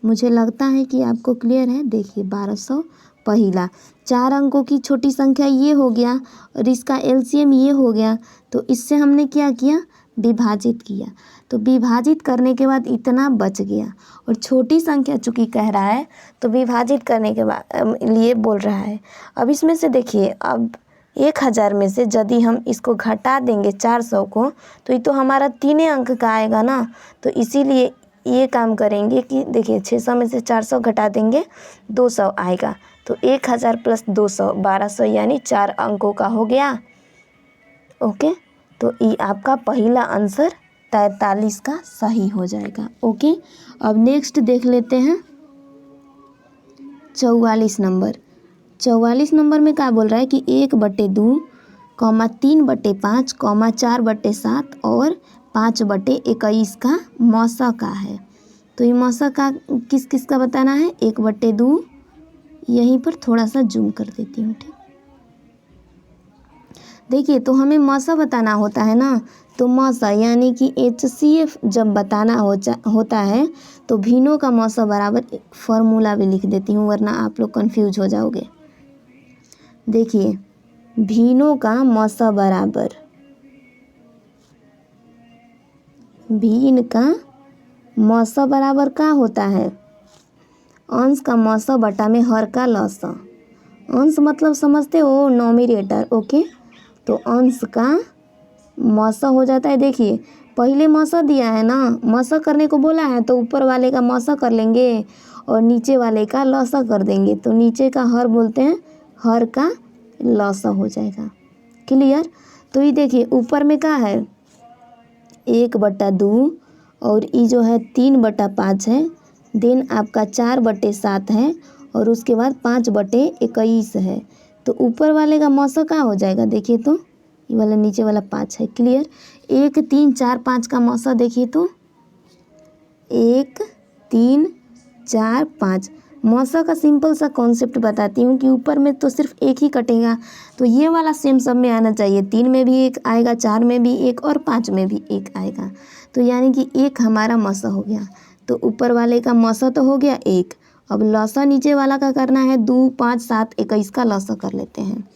A: मुझे लगता है कि आपको क्लियर है। देखिए 1200 पहला, 4 अंकों की छोटी संख्या ये हो गया, और इसका एलसीएम ये हो गया, तो इससे हमने क्या किया, विभाजित किया। तो विभाजित करने के बाद इतना बच गया, और छोटी संख्या चूँकि कह रहा है तो विभाजित करने के बाद लिए बोल रहा है। अब इसमें से देखिए, अब 1000 में से यदि हम इसको घटा देंगे 400 को, तो ये तो हमारा 3 अंक का आएगा ना, तो इसीलिए ये काम करेंगे कि देखिए 600 में से 400 घटा देंगे 200 आएगा, तो 1000 प्लस 200 1200 यानी 4 अंकों का हो गया। ओके, तो ये आपका पहला आंसर 43 का सही हो जाएगा। ओके, अब नेक्स्ट देख लेते हैं 44 नंबर। 44 नंबर में क्या बोल रहा है कि 1/2, 3/5, 4/7 और 5/21 का मौसा का है। तो ये मौसा का किस किस का बताना है, 1/2, यहीं पर थोड़ा सा जूम कर देती हूँ। ठीक, देखिए तो हमें मौसा बताना होता है ना, तो मौसा यानी कि HCF जब बताना होता है तो भिन्नों का मौसा बराबर फॉर्मूला भी लिख देती हूँ, वरना आप लोग कंफ्यूज हो जाओगे। देखिए भिन्नों का मौसा बराबर, भिन्न का मौसा बराबर क्या होता है, अंश का मौसा बटा में हर का लसा। अंश मतलब समझते हो, नॉमिनेटर। ओके, तो अंश का मौसा हो जाता है। देखिए पहले मौसा दिया है ना, मौसा करने को बोला है, तो ऊपर वाले का मौसा कर लेंगे और नीचे वाले का लसा कर देंगे, तो नीचे का हर बोलते हैं, हर का लसा हो जाएगा। क्लियर। तो ये देखिए ऊपर में क्या है 1/2 और ये जो है 3/5 है, देन आपका 4/7 है और उसके बाद 5/21 है। तो ऊपर वाले का मौसा क्या हो जाएगा देखिए तो ये वाला नीचे वाला 5 है। क्लियर। 1 3 4 5 का मौसा देखिए तो 1 3 4 5। मौसा का सिंपल सा कॉन्सेप्ट बताती हूँ कि ऊपर में तो सिर्फ एक ही कटेगा, तो ये वाला सेम सब में आना चाहिए। 3 में भी एक आएगा, 4 में भी एक और 5 में भी एक आएगा। तो यानी कि एक हमारा मौसा हो गया। तो ऊपर वाले का मौसा तो हो गया एक। अब लौसा नीचे वाला का करना है 2 5 7 21 का लौसा कर लेते हैं।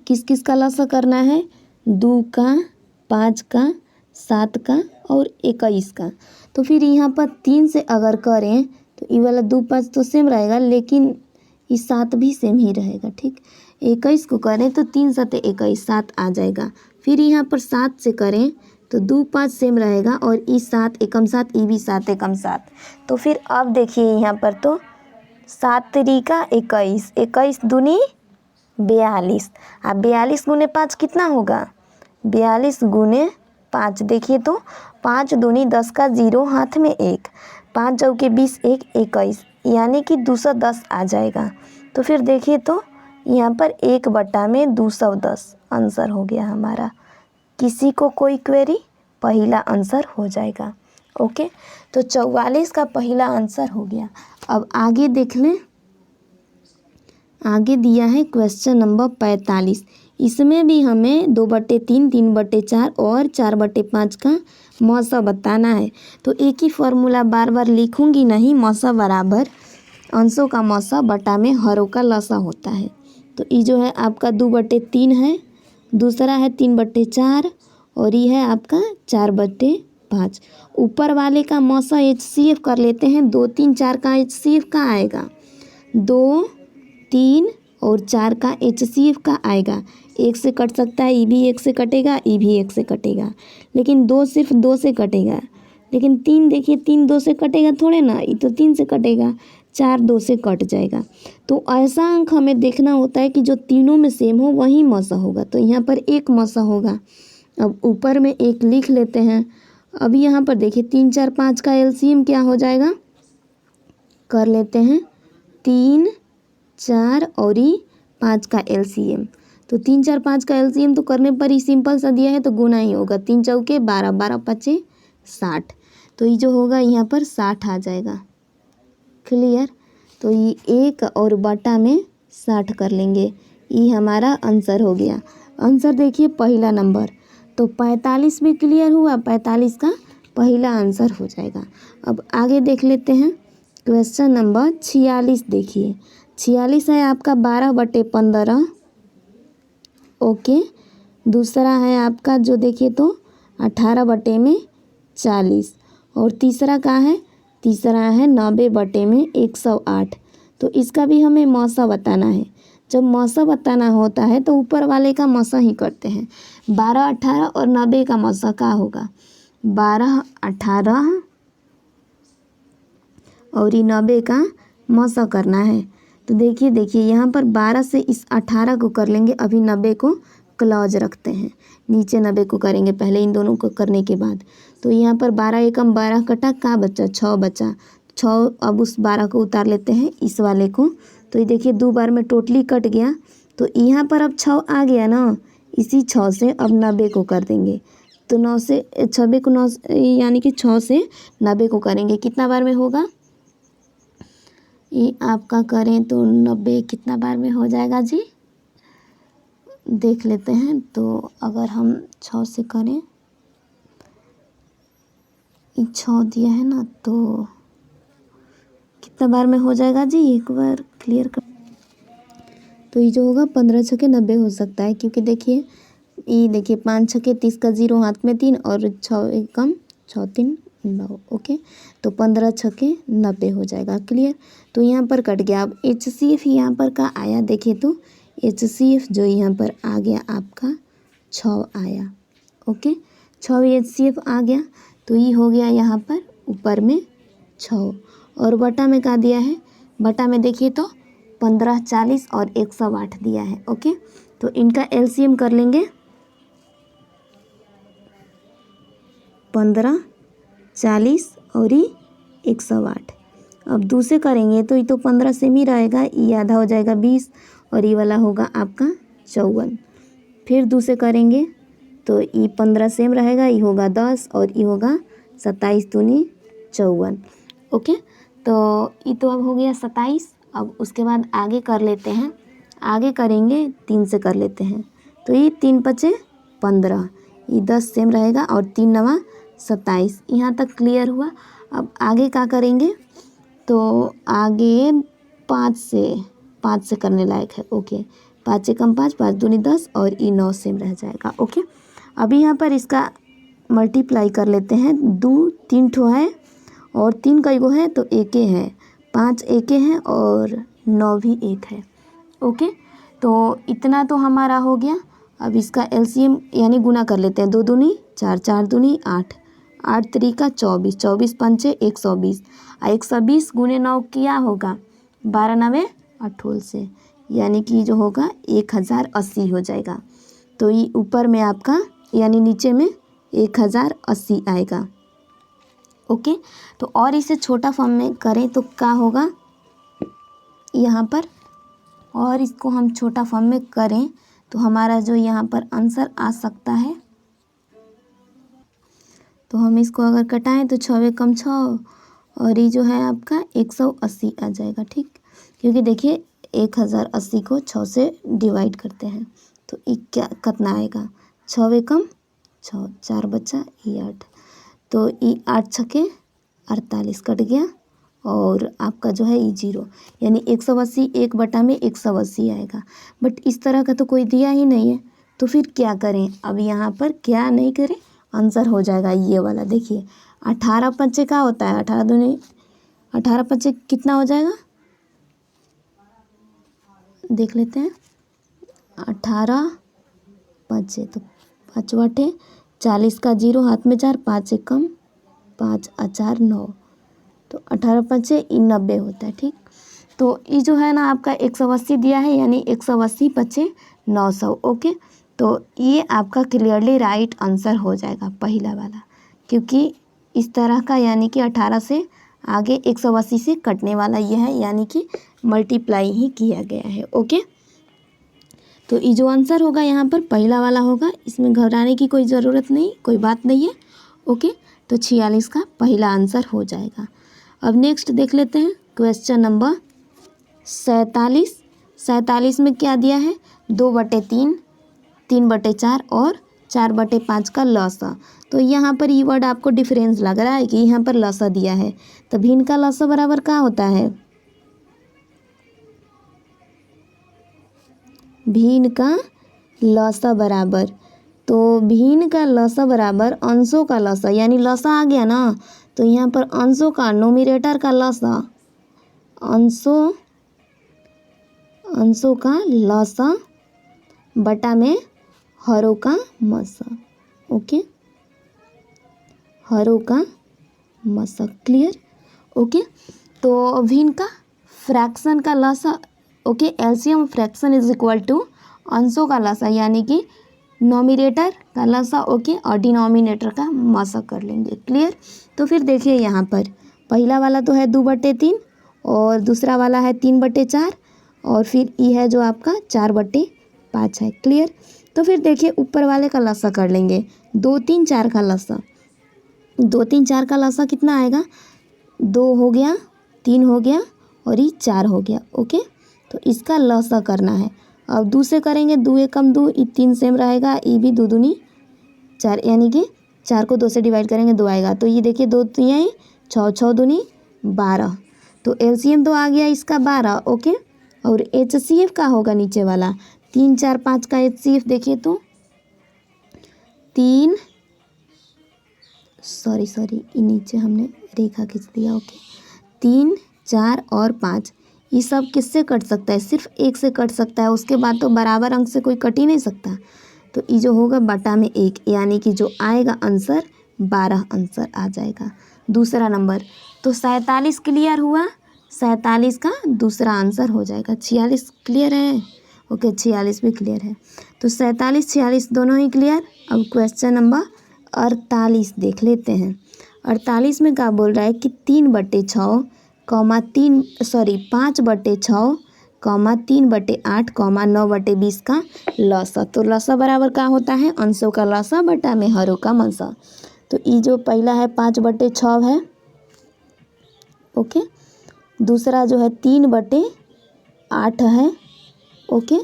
A: किस किस का लौसा करना है 2 का 5 का 7 का और 21 का। तो फिर यहाँ पर 3 से अगर करें तो ये वाला 2 5 तो सेम रहेगा, लेकिन ये 7 भी सेम ही रहेगा। ठीक। 21 को करें तो 3 7 21 7 आ जाएगा। फिर यहाँ पर 7 से करें तो 2 5 सेम रहेगा और ये 7 एकम 7, ये भी 7 एकम 7। तो फिर अब देखिए यहाँ पर तो 7 3 21, 21 दूनी 42। अब 42 गुने 5 कितना होगा 42 गुने 5। देखिए तो 5 दूनी 10 का 0 हाथ में 1, 5 चौके 20 1 21, यानी कि 210 आ जाएगा। तो फिर देखिए तो यहाँ पर 1/210 आंसर हो गया हमारा। किसी को कोई क्वेरी, पहला आंसर हो जाएगा। ओके, तो 44 का पहला आंसर हो गया। अब आगे देख लें। आगे दिया है क्वेश्चन नंबर 45। इसमें भी हमें 2/3 3/4 और 4/5 का मौसा बताना है। तो एक ही फॉर्मूला बार बार लिखूंगी नहीं। मौसा बराबर अंशों का मौसा बटा में हरों का लसा होता है। तो ये जो है आपका 2/3 है, दूसरा है 3/4 और ये है आपका 4/5। ऊपर वाले का मौसा HCF कर लेते हैं। 2 3 4 का HCF का आएगा, 2 3 और 4 का HCF का आएगा। 1 से कट सकता है, ये भी 1 से कटेगा, ये भी 1 से कटेगा, लेकिन 2 सिर्फ 2 से कटेगा। लेकिन 3 देखिए 3 2 से कटेगा थोड़े ना, ये तो 3 से कटेगा। 4 2 से कट जाएगा। तो ऐसा अंक हमें देखना होता है कि जो तीनों में सेम हो वही मौसा होगा। तो यहाँ पर एक मौसा होगा। अब ऊपर में एक लिख लेते हैं। अब यहाँ पर देखिए 3 4 5 का LCM क्या हो जाएगा, कर लेते हैं 3 4 और 5 का LCM। तो 3 4 5 का LCM तो करने पर ही सिंपल सा दिया है तो गुना ही होगा। 3 चौके 12, 12 पचे 60। तो ये जो होगा यहाँ पर 60 आ जाएगा। क्लियर। तो ये 1 और बटा में 60 कर लेंगे। ये हमारा आंसर हो गया। आंसर देखिए पहला नंबर। तो 45 में क्लियर हुआ, 45 का पहला आंसर हो जाएगा। अब आगे देख लेते हैं क्वेश्चन नंबर 46। देखिए 46 है आपका 12/15। ओके, दूसरा है आपका जो देखिए तो 18/40 और तीसरा का है, तीसरा है 90/108। तो इसका भी हमें मौसा बताना है। जब मौसा बताना होता है तो ऊपर वाले का मौसा ही करते हैं। 12 18 और 90 का मौसा क्या होगा 12 18 और ये 90 का मौसा करना है। तो देखिए यहाँ पर 12 से इस 18 को कर लेंगे, अभी 90 को क्लॉज रखते हैं, नीचे 90 को करेंगे पहले इन दोनों को करने के बाद। तो यहाँ पर 12 एकम 12 कटा, का बचा 6 बचा 6। अब उस 12 को उतार लेते हैं इस वाले को। तो ये देखिए 2 बार में टोटली कट गया। तो यहाँ पर अब 6 आ गया ना, इसी 6 से अब 90 को कर देंगे। तो 9 से 96 को 9 यानी कि 6 से 90 को करेंगे, कितना बार में होगा ये आपका करें तो 90 कितना बार में हो जाएगा जी, देख लेते हैं। तो अगर हम 6 से करें, 6 दिया है ना, तो कितना बार में हो जाएगा जी, एक बार क्लियर कर। तो ये जो होगा 15 छके 90 हो सकता है, क्योंकि देखिए ये देखिए 5 छके 30 का 0 हाथ में 3 और 6 एकम 6 3 9। ओके, तो 15 छके 90 हो जाएगा। क्लियर। तो यहाँ पर कट गया। अब HCF यहाँ पर का आया, देखिए तो HCF जो यहाँ पर आ गया आपका 6 आया। ओके, 6 HCF आ गया। तो ये हो गया यहाँ पर ऊपर में 6 और बटा में क्या दिया है, बटा में देखिए तो 15 40 और 108 दिया है। ओके, तो इनका एलसीएम कर लेंगे 15, 40 और ये 108। अब दूसरे करेंगे तो ये तो 15 सेम ही रहेगा, ये आधा हो जाएगा 20 और ये वाला होगा आपका 54। फिर दूसरे करेंगे तो ये 15 सेम रहेगा, ये होगा 10 और ये होगा 27 दूनी 54। ओके, तो ये तो अब हो गया 27। अब उसके बाद आगे कर लेते हैं, आगे करेंगे 3 से कर लेते हैं। तो ये 3 पचे 15, ये 10 सेम रहेगा और 3 नवा 27। यहाँ तक क्लियर हुआ। अब आगे क्या करेंगे, तो आगे 5 से करने लायक है। ओके, 5 से कम 5, 5 दूनी 10 और ये 9 सेम रह जाएगा। ओके, अभी यहाँ पर इसका मल्टीप्लाई कर लेते हैं। 2 3 ठो है और 3 कई गो है तो एक है, 5 एक है और 9 भी एक है। ओके, तो इतना तो हमारा हो गया। अब इसका एलसीएम यानी गुना कर लेते हैं। 2 दूनी 4, 4 दूनी 8, 8 3 24, 24 पंचे 120 और 120 गुने 9 क्या होगा 12 9 28 से, यानी कि जो होगा 1080 हो जाएगा। तो ये ऊपर में आपका यानी नीचे में 1080 आएगा। ओके, तो और इसे छोटा फॉर्म में करें तो क्या होगा यहाँ पर, और इसको हम छोटा फॉर्म में करें तो हमारा जो यहाँ पर आंसर आ सकता है, तो हम इसको अगर कटाएं तो 6 कम 6 और ये जो है आपका 180 आ जाएगा। ठीक, क्योंकि देखिए 1080 को 6 से डिवाइड करते हैं तो ये क्या कितना आएगा, 6 कम 6, 4 बचा ये 8, तो ये 8 छके 48 कट गया और आपका जो है ये 0, यानी 180 1 बटा में 180 आएगा। बट इस तरह का तो कोई दिया ही नहीं है, तो फिर क्या करें, अब यहाँ पर क्या नहीं करें, आंसर हो जाएगा ये वाला। देखिए 18 पंचे क्या होता है, 18 दूनी 18 पंचे कितना हो जाएगा देख लेते हैं। 18 पंचे तो 5 बटे 40 का 0 हाथ में 4, 5 एक कम 5 और 4 9, तो 18 पंचे 90 होता है। ठीक, तो ये जो है ना आपका 180 दिया है, यानी 180 पचे 900। ओके, तो ये आपका क्लियरली राइट आंसर हो जाएगा पहला वाला, क्योंकि इस तरह का यानी कि 18 से आगे 180 से कटने वाला ये है, यानी कि मल्टीप्लाई ही किया गया है। ओके, तो ये जो आंसर होगा यहाँ पर पहला वाला होगा, इसमें घबराने की कोई ज़रूरत नहीं, कोई बात नहीं है। ओके, तो 46 का पहला आंसर हो जाएगा। अब नेक्स्ट देख लेते हैं क्वेश्चन नंबर 47। 47 में क्या दिया है, 2/3, 3/4 और 4/5 का लसा। तो यहाँ पर ये वर्ड आपको डिफरेंस लग रहा है कि यहाँ पर लसा दिया है, तो भिन्न का लसा बराबर क्या होता है, भिन्न का लसा बराबर, तो भिन्न का लसा बराबर अंशों का लसा, यानी लसा आ गया ना, तो यहाँ पर अंशों का नोमिनेटर का लसा, अंशों का लसा बटा में हरों का मसा। ओके, हरों का मसा, क्लियर। ओके, तो भिन्न का फ्रैक्शन का लसा। Okay, LCM fraction is equal to अंशों का लसा, यानी कि नोमिनेटर का लसा ओके और डिनोमिनेटर का मसा कर लेंगे। क्लियर, तो फिर देखिए यहाँ पर पहला वाला तो है 2/3 और दूसरा वाला है 3/4 और फिर ये है जो आपका 4/5 है। क्लियर, तो फिर देखिए ऊपर वाले का लसा कर लेंगे, 2 3 4 का लसा, 2 3 4 का लसा कितना आएगा, 2 हो गया, 3 हो गया और ये 4 हो गया। ओके, तो इसका लसा करना है। अब दूसरे करेंगे, 2 एक कम 2, ये 3 सेम रहेगा, ये भी 2 दूनी 4, यानी कि 4 को 2 से डिवाइड करेंगे 2 आएगा, तो ये देखिए 2 3 6, 6 दूनी 12, तो एलसीएम तो आ गया इसका 12। ओके, और एचसीएफ का होगा नीचे वाला 3 4 5 का एचसीएफ देखिए तो 3 सॉरी नीचे हमने रेखा खींच दिया। ओके, 3 4 और 5 ये सब किससे कट सकता है, सिर्फ एक से कट सकता है, उसके बाद तो बराबर अंक से कोई कट ही नहीं सकता। तो ये जो होगा बटा में 1, यानी कि जो आएगा आंसर 12 आंसर आ जाएगा दूसरा नंबर। तो 47 क्लियर हुआ, 47 का दूसरा आंसर हो जाएगा। 46 क्लियर है। ओके 46 भी क्लियर है। तो 47 46 दोनों ही क्लियर। अब क्वेश्चन नंबर 48 देख लेते हैं। 48 में क्या बोल रहा है कि 3/6 कॉमा 5/6 कॉमा 3/8 कॉमा 9/20 का लसा। तो लसा बराबर क्या होता है, अंशों का लसा बटा में हरों का मनसा। तो ये जो पहला है 5/6 है, ओके। दूसरा जो है 3/8 है, ओके।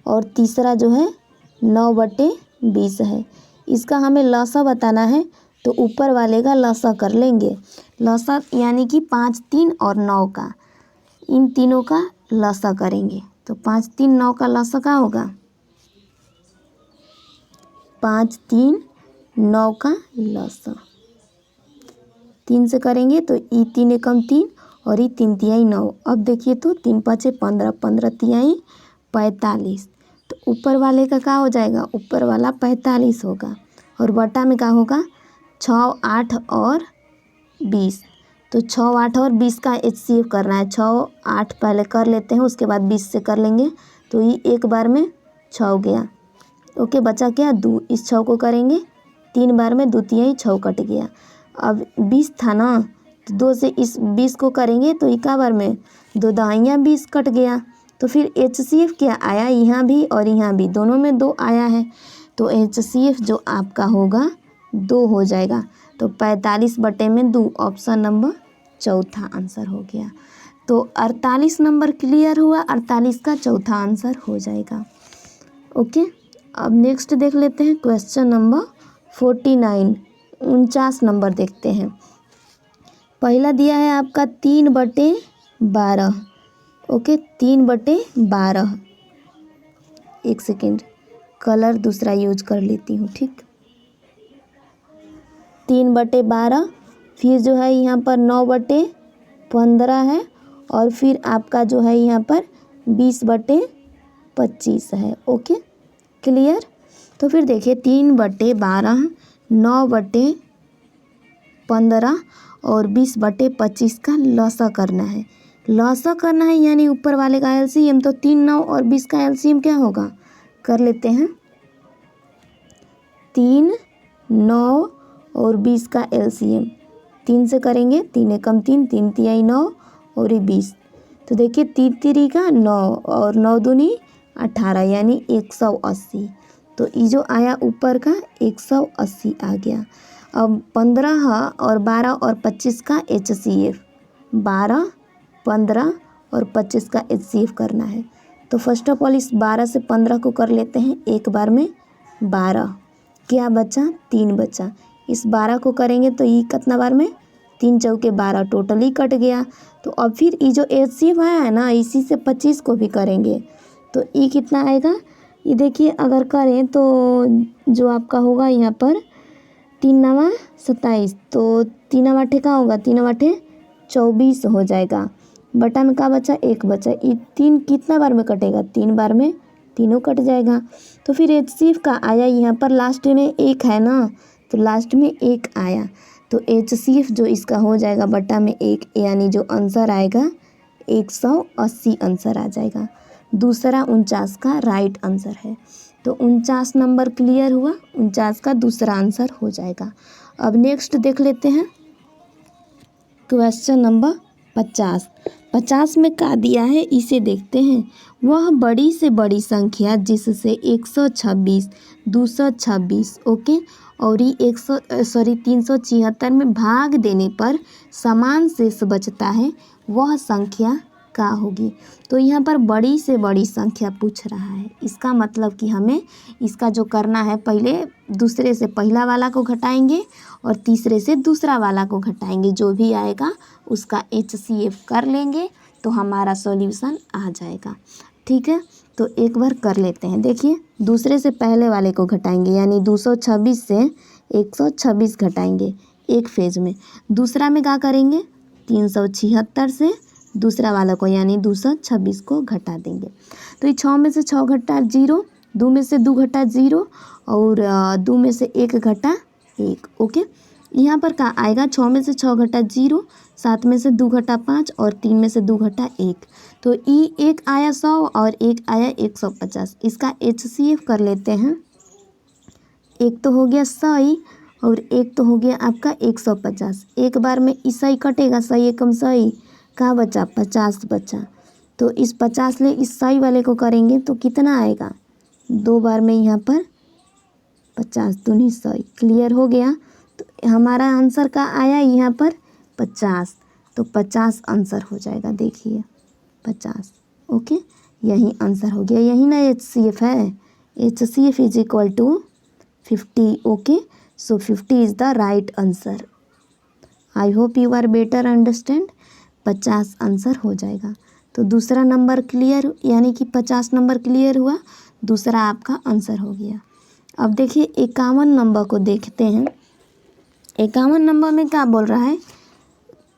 A: और तीसरा जो है 9/20 है। इसका हमें लसा बताना है, तो ऊपर वाले का लसा कर लेंगे। लसा यानी कि 5 3 और 9 का, इन तीनों का लसा करेंगे। तो 5 3 9 का लसा क्या होगा, 5 3 9 का लसा 3 से करेंगे तो ई 3 एकम 3 और ई 3 तिहाई 9। अब देखिए तो 3 5 15 15 तिहाई 45। तो ऊपर वाले का क्या हो जाएगा, ऊपर वाला 45 होगा और बटा में क्या होगा 6 8 और 20। तो 6 8 और 20 का HCF करना है। 6 8 पहले कर लेते हैं, उसके बाद 20 से कर लेंगे। तो ये एक बार में 6 गया, ओके। बचा क्या 2, इस 6 को करेंगे 3 बार में 2 तिहाई 6 कट गया। अब 20 था ना, तो 2 से इस 20 को करेंगे तो एक बार में 2 दहाइयाँ 20 कट गया। तो फिर HCF क्या आया, यहाँ भी और यहाँ भी दोनों में 2 आया है। तो HCF जो आपका होगा 2 हो जाएगा। तो 45/2 ऑप्शन नंबर चौथा आंसर हो गया। तो 48 नंबर क्लियर हुआ, 48 का चौथा आंसर हो जाएगा, ओके। अब नेक्स्ट देख लेते हैं क्वेश्चन नंबर 49 49 नंबर देखते हैं। पहला दिया है आपका 3/12, ओके 3/12। एक सेकेंड, कलर दूसरा यूज कर लेती हूँ, ठीक। 3/12, फिर जो है यहाँ पर 9/15 है और फिर आपका जो है यहाँ पर 20/25 है, ओके क्लियर। तो फिर देखिए 3/12 9/15 और 20/25 का लसा करना है। लसा करना है यानी ऊपर वाले का एलसीएम। तो 3 9 और 20 का एलसीएम क्या होगा, कर लेते हैं। 3 9 और 20 का एलसीएम 3 से करेंगे, 3 एकम 3 3 तिहाई 9 और ये 20। तो देखिए 3 3 का 9 और 9 दूनी 18 यानी 180। तो ये जो आया ऊपर का 180 आ गया। अब 15 और 12 और 25 का HCF, 12 15 और 25 का HCF करना है। तो फर्स्ट ऑफ ऑल इस 12 से 15 को कर लेते हैं एक बार में 12, क्या बचा 3 बचा। इस 12 को करेंगे तो ये कितना बार में 3 चौके 12 टोटली कट गया। तो अब फिर ये जो HCF आया है ना, इसी से 25 को भी करेंगे तो ये कितना आएगा। ये देखिए अगर करें तो जो आपका होगा यहाँ पर 3 9 27, तो 3 8 का होगा 3 8 24 हो जाएगा। बटा में का बचा 1 बचा। ये 3 कितना बार में कटेगा, 3 बार में तीनों कट जाएगा। तो फिर HCF का आया यहाँ पर लास्ट में 1 है ना, तो लास्ट में 1 आया। तो HCF जो इसका हो जाएगा बटा में 1, यानी जो आंसर आएगा 180 आंसर आ जाएगा। दूसरा 49 का राइट आंसर है। तो 49 नंबर क्लियर हुआ, 49 का दूसरा आंसर हो जाएगा। अब नेक्स्ट देख लेते हैं क्वेश्चन नंबर 50। 50 में क्या दिया है इसे देखते हैं। वह बड़ी से बड़ी संख्या जिससे 126 226, ओके, और ये 376 में भाग देने पर समान शेष बचता है, वह संख्या क्या होगी। तो यहाँ पर बड़ी से बड़ी संख्या पूछ रहा है। इसका मतलब कि हमें इसका जो करना है, पहले दूसरे से पहला वाला को घटाएंगे और तीसरे से दूसरा वाला को घटाएंगे। जो भी आएगा उसका HCF कर लेंगे तो हमारा सॉल्यूशन आ जाएगा, ठीक है। तो एक बार कर लेते हैं। देखिए दूसरे से पहले वाले को घटाएंगे यानी 226 से 126 घटाएंगे एक फेज में। दूसरा में क्या करेंगे 376 से दूसरा वाला को यानी 226 को घटा देंगे। तो ये 6 में से 6 घटा 0, 2 में से 2 घटा 0 और 2 में से 1 घटा 1, ओके। यहाँ पर क्या आएगा, 6 में से 6 घटा 0, 7 में से 2 घटा 5 और 3 में से 2 घटा 1। तो एक आया 100 और एक आया 150। इसका HCF कर लेते हैं। एक तो हो गया 100 और एक तो हो गया आपका 150। एक बार में ईसाई कटेगा, 100 एकम 100, कहाँ बचा, 50 बचा। तो इस 50 ले इस 100 वाले को करेंगे तो कितना आएगा, 2 बार में यहाँ पर 50 दूनी 100। क्लियर हो गया। तो हमारा आंसर का आया यहाँ पर 50, तो 50 आंसर हो जाएगा। देखिए 50, ओके, यही आंसर हो गया। यही ना HCF है, HCF is equal to 50। Okay, so 50 is the right answer. I hope you are better understand. 50 answer हो जाएगा। तो दूसरा नंबर क्लियर, यानी कि 50 नंबर क्लियर हुआ, दूसरा आपका आंसर हो गया। अब देखिए 51 नंबर को देखते हैं। 51 नंबर में क्या बोल रहा है,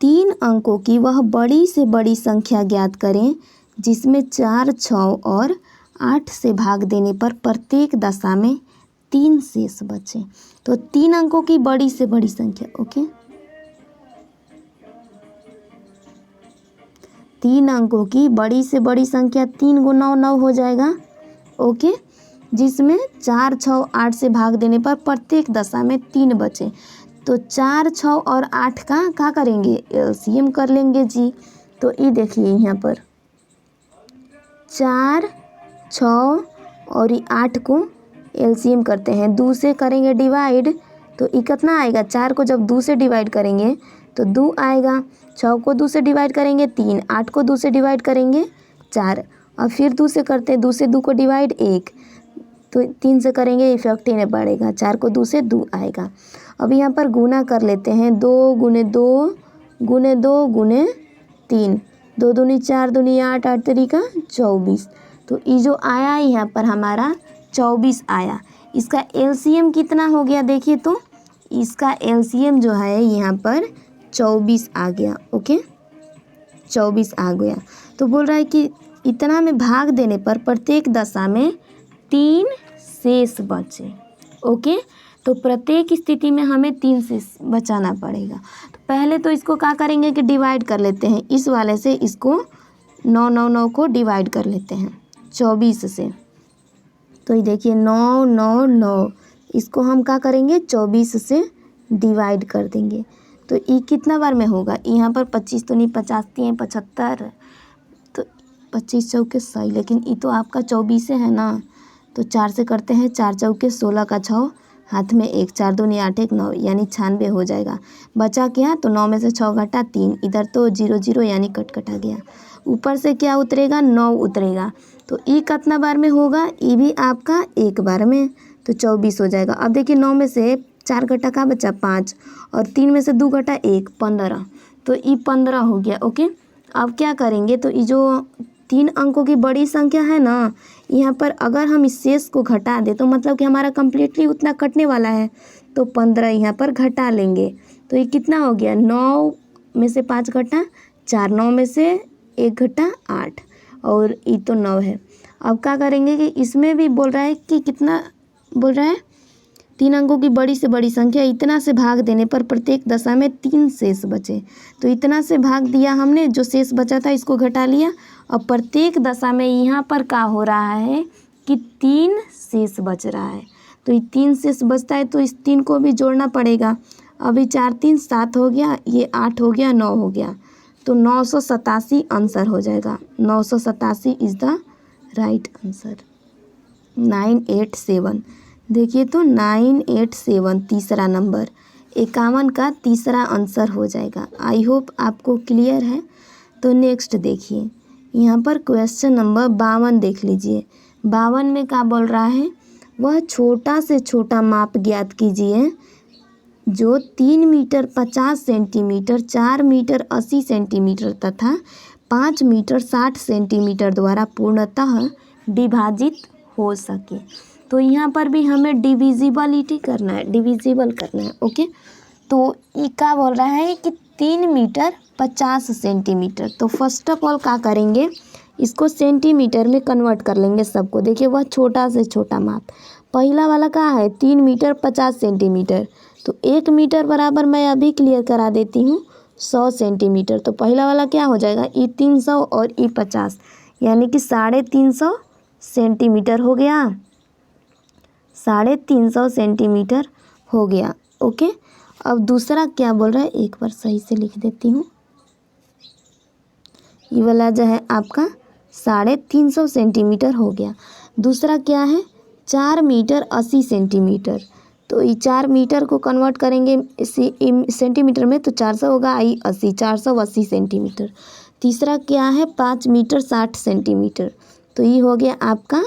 A: 3 अंकों की वह बड़ी से बड़ी संख्या ज्ञात करें जिसमें 4, 6 और 8 से भाग देने पर प्रत्येक दशा में 3 शेष बचे। तो 3 अंकों की बड़ी से बड़ी संख्या, ओके, 3 अंकों की बड़ी से बड़ी संख्या 3 × 9 9 हो जाएगा। ओके, जिसमें 4, 6, 8 से भाग देने पर प्रत्येक दशा में 3 बचे। तो 4, 6 और 8 का क्या करेंगे, LCM कर लेंगे जी। तो ये देखिए यहाँ पर 4, 6 और ये 8 को LCM करते हैं, 2 से करेंगे डिवाइड, तो ये कितना आएगा, 4 को जब 2 से डिवाइड करेंगे तो 2 आएगा, 6 को 2 से डिवाइड करेंगे 3, 8 को 2 से डिवाइड करेंगे 4, और फिर 2 से करते हैं, 2 से 2 को डिवाइड 1, तो 3 से करेंगे इफेक्ट ही नहीं पड़ेगा, 4 को 2 से 2 आएगा। अब यहाँ पर गुना कर लेते हैं, 2 × 2 × 2 × 3, 2 दूनी 4 दूनी 8, 8 3 का 24। तो ये जो आया यहाँ पर हमारा 24 आया। इसका LCM कितना हो गया, देखिए तो इसका LCM जो है यहाँ पर 24 आ गया। ओके, 24 आ गया। तो बोल रहा है कि इतना में भाग देने पर प्रत्येक दशा में 3 शेष बचे। ओके, तो प्रत्येक स्थिति में हमें 3 शेष बचाना पड़ेगा। तो पहले तो इसको क्या करेंगे कि डिवाइड कर लेते हैं, इस वाले से इसको 9 9 9 को डिवाइड कर लेते हैं 24 से। तो ये देखिए 9 9 9, इसको हम क्या करेंगे 24 से डिवाइड कर देंगे। तो ये कितना बार में होगा, यहाँ पर 25 तो नहीं, 50 3 75, तो 25 चौके 100, लेकिन ये तो आपका 24 है ना, तो 4 से करते हैं, 4 चौके 16 का 6, हाथ में 1, 4 दूनी 8 1 9, यानी 96 हो जाएगा। बचा क्या, तो 9 में से 6 घटा 3, इधर तो 0 0 यानी कट आ गया। ऊपर से क्या उतरेगा, 9 उतरेगा। तो ये कितना बार में होगा, ये भी आपका एक बार में, तो 24 हो जाएगा। अब देखिए 9 में से 4 घटा का बचा 5, और 3 में से 2 घटा 1, 15, तो ये 15 हो गया। ओके, अब क्या करेंगे, तो ये जो 3 अंकों की बड़ी संख्या है ना, यहाँ पर अगर हम इस शेष को घटा दें तो मतलब कि हमारा कम्प्लीटली उतना कटने वाला है, तो 15 यहाँ पर घटा लेंगे। तो ये कितना हो गया, 9 में से 5 घटा 4, 9 में से 1 घटा 8, और ये तो 9 है। अब क्या करेंगे कि इसमें भी बोल रहा है कि कितना बोल रहा है, 3 अंकों की बड़ी से बड़ी संख्या इतना से भाग देने पर प्रत्येक दशा में 3 शेष बचे। तो इतना से भाग दिया हमने, जो शेष बचा था इसको घटा लिया, और प्रत्येक दशा में यहाँ पर क्या हो रहा है कि 3 शेष बच रहा है। तो ये 3 शेष बचता है, तो इस 3 को भी जोड़ना पड़ेगा। अभी 4 3 7 हो गया, ये 8 हो गया, 9 हो गया, तो 987 आंसर हो जाएगा। 987 इज़ द राइट आंसर। 987, देखिए तो 987 तीसरा नंबर, 51 का तीसरा आंसर हो जाएगा। आई होप आपको क्लियर है। तो नेक्स्ट देखिए, यहाँ पर क्वेश्चन नंबर 52 देख लीजिए। 52 में क्या बोल रहा है, वह छोटा से छोटा माप ज्ञात कीजिए जो 3 मीटर 50 सेंटीमीटर, 4 मीटर 80 सेंटीमीटर तथा 5 मीटर 60 सेंटीमीटर द्वारा पूर्णतः विभाजित हो सके। तो यहाँ पर भी हमें डिविजिबल करना है। ओके, तो ये क्या बोल रहा है कि 3 मीटर 50 सेंटीमीटर। तो फर्स्ट ऑफ ऑल क्या करेंगे, इसको सेंटीमीटर में कन्वर्ट कर लेंगे सबको। देखिए वह छोटा से छोटा माप, पहला वाला क्या है 3 मीटर 50 सेंटीमीटर, तो 1 मीटर बराबर मैं अभी क्लियर करा देती हूँ 100 सेंटीमीटर। तो पहला वाला क्या हो जाएगा, ई 300 और ई 50, यानी कि 350 सेंटीमीटर हो गया, 350 सेंटीमीटर हो गया। ओके, अब दूसरा क्या बोल रहा है, एक बार सही से लिख देती हूँ। ये वाला जो है आपका 350 सेंटीमीटर हो गया। दूसरा क्या है, 4 मीटर 80 सेंटीमीटर। तो ये 4 मीटर को कन्वर्ट करेंगे इसी सेंटीमीटर में, तो 400 होगा, आई 80, 480 सेंटीमीटर। तीसरा क्या है, 5 मीटर 60 सेंटीमीटर। तो ये हो गया आपका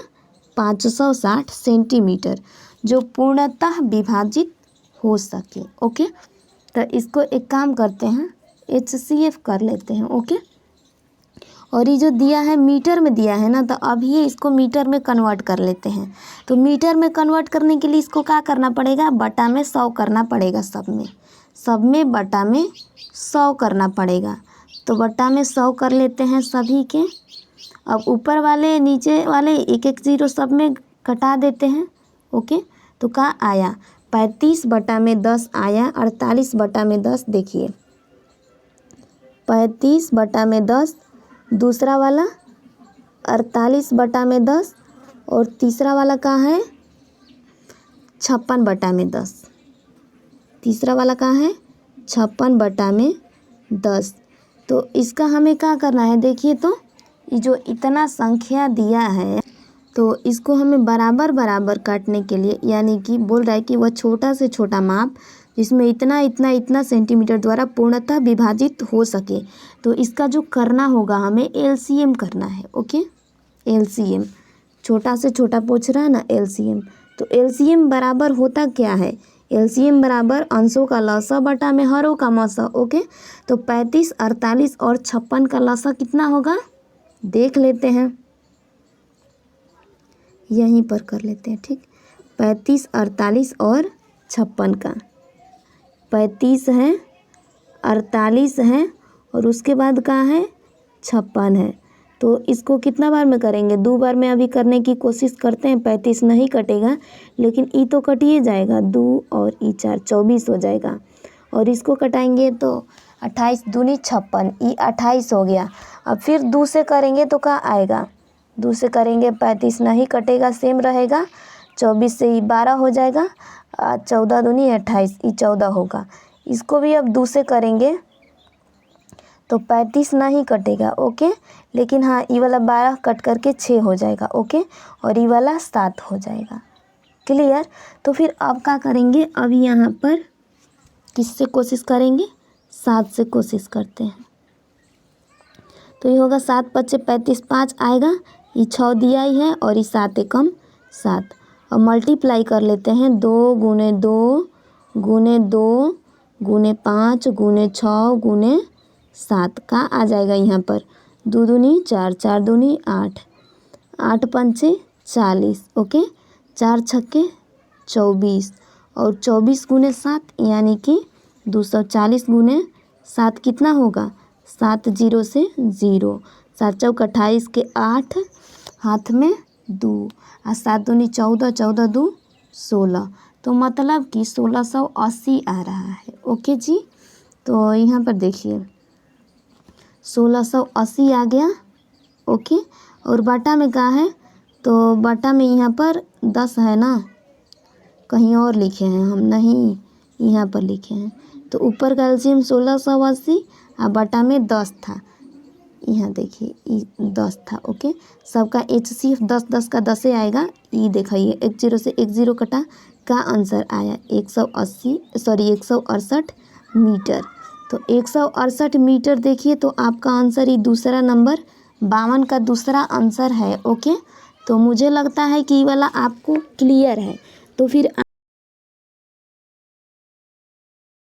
A: 560 सेंटीमीटर, जो पूर्णतः विभाजित हो सके। ओके, तो इसको एक काम करते हैं, HCF कर लेते हैं। ओके, और ये जो दिया है मीटर में दिया है ना, तो अब ये इसको मीटर में कन्वर्ट कर लेते हैं। तो मीटर में कन्वर्ट करने के लिए इसको क्या करना पड़ेगा, बटा में 100 करना पड़ेगा, सब में बटा में 100 करना पड़ेगा। तो बटा में 100 कर लेते हैं सभी के। अब ऊपर वाले नीचे वाले एक एक ज़ीरो सब में घटा देते हैं। ओके, तो क्या आया, 35 बटा में 10 आया, 48 बटा में 10। देखिए 35 बटा में 10, दूसरा वाला 48 बटा में 10, और तीसरा वाला कहाँ है, 56 बटा में 10। तीसरा वाला कहाँ है, 56 बटा में 10। तो इसका हमें क्या करना है, देखिए तो ये जो इतना संख्या दिया है, तो इसको हमें बराबर बराबर काटने के लिए, यानी कि बोल रहा है कि वह छोटा से छोटा माप जिसमें इतना इतना इतना सेंटीमीटर द्वारा पूर्णतः विभाजित हो सके, तो इसका जो करना होगा हमें LCM करना है। ओके, LCM, छोटा से छोटा पूछ रहा है ना, LCM। तो LCM बराबर होता क्या है, LCM बराबर अंशों का लसा बटा में हरों का मसा। ओके, तो 35, 48 और 56 का लसा कितना होगा, देख लेते हैं, यहीं पर कर लेते हैं। ठीक, 35, 48 और 56 का, 35 है, 48 है, और उसके बाद कहाँ है, 56 है। तो इसको कितना बार में करेंगे, 2 बार में अभी करने की कोशिश करते हैं। 35 नहीं कटेगा, लेकिन ई तो कटिए जाएगा, 2 और ई 4, 24 हो जाएगा। और इसको कटाएंगे तो 28 दूनी 56, ई 28 हो गया। अब फिर 2 से करेंगे तो क्या आएगा, 2 से करेंगे 35 नहीं कटेगा, सेम रहेगा। 24 से ई 12 हो जाएगा, 14 दूनी 28, ई 14 होगा। इसको भी अब 2 से करेंगे तो 35 नहीं कटेगा। ओके, लेकिन हाँ ई वाला 12 कट करके 6 हो जाएगा। ओके, और ई वाला 7 हो जाएगा। क्लियर। तो फिर अब क्या करेंगे, अब यहाँ पर किससे कोशिश करेंगे, 7 से कोशिश करते हैं। तो ये होगा 7 पच्चे 35, 5 आएगा, ये 6 दिया ही है, और ये 7 एकम 7। अब मल्टीप्लाई कर लेते हैं, 2 गुने 2 गुने 2 गुने 5 गुने 6 गुने 7 का आ जाएगा यहाँ पर, 2 दूनी 4, 4 दूनी 8, 8 पंचे 40। ओके, 4 छक्के 24, और 24 गुने 7 यानी कि 240 गुने 7 कितना होगा, 7 0 से 0, 7 चौक 28 के 8, हाथ में 2, और 7 दूनी 14, 14 2 16। तो मतलब कि 1680 आ रहा है। ओके जी, तो यहाँ पर देखिए 1680 आ गया। ओके, और बटा में कहाँ है, तो बटा में यहाँ पर 10 है ना, कहीं और लिखे हैं हम, नहीं यहाँ पर लिखे हैं। तो ऊपर का एलसीएम 1680 और बटा में 10 था, यहाँ देखिए 10 था। ओके, सबका HCF 10 10 का 10 आएगा। ये दिखाइए 1 0 से 1 0 कटा, का आंसर आया 168 मीटर। तो 168 मीटर देखिए, तो आपका आंसर ही दूसरा नंबर 52 का दूसरा आंसर है। ओके, तो मुझे लगता है कि ये वाला आपको क्लियर है। तो फिर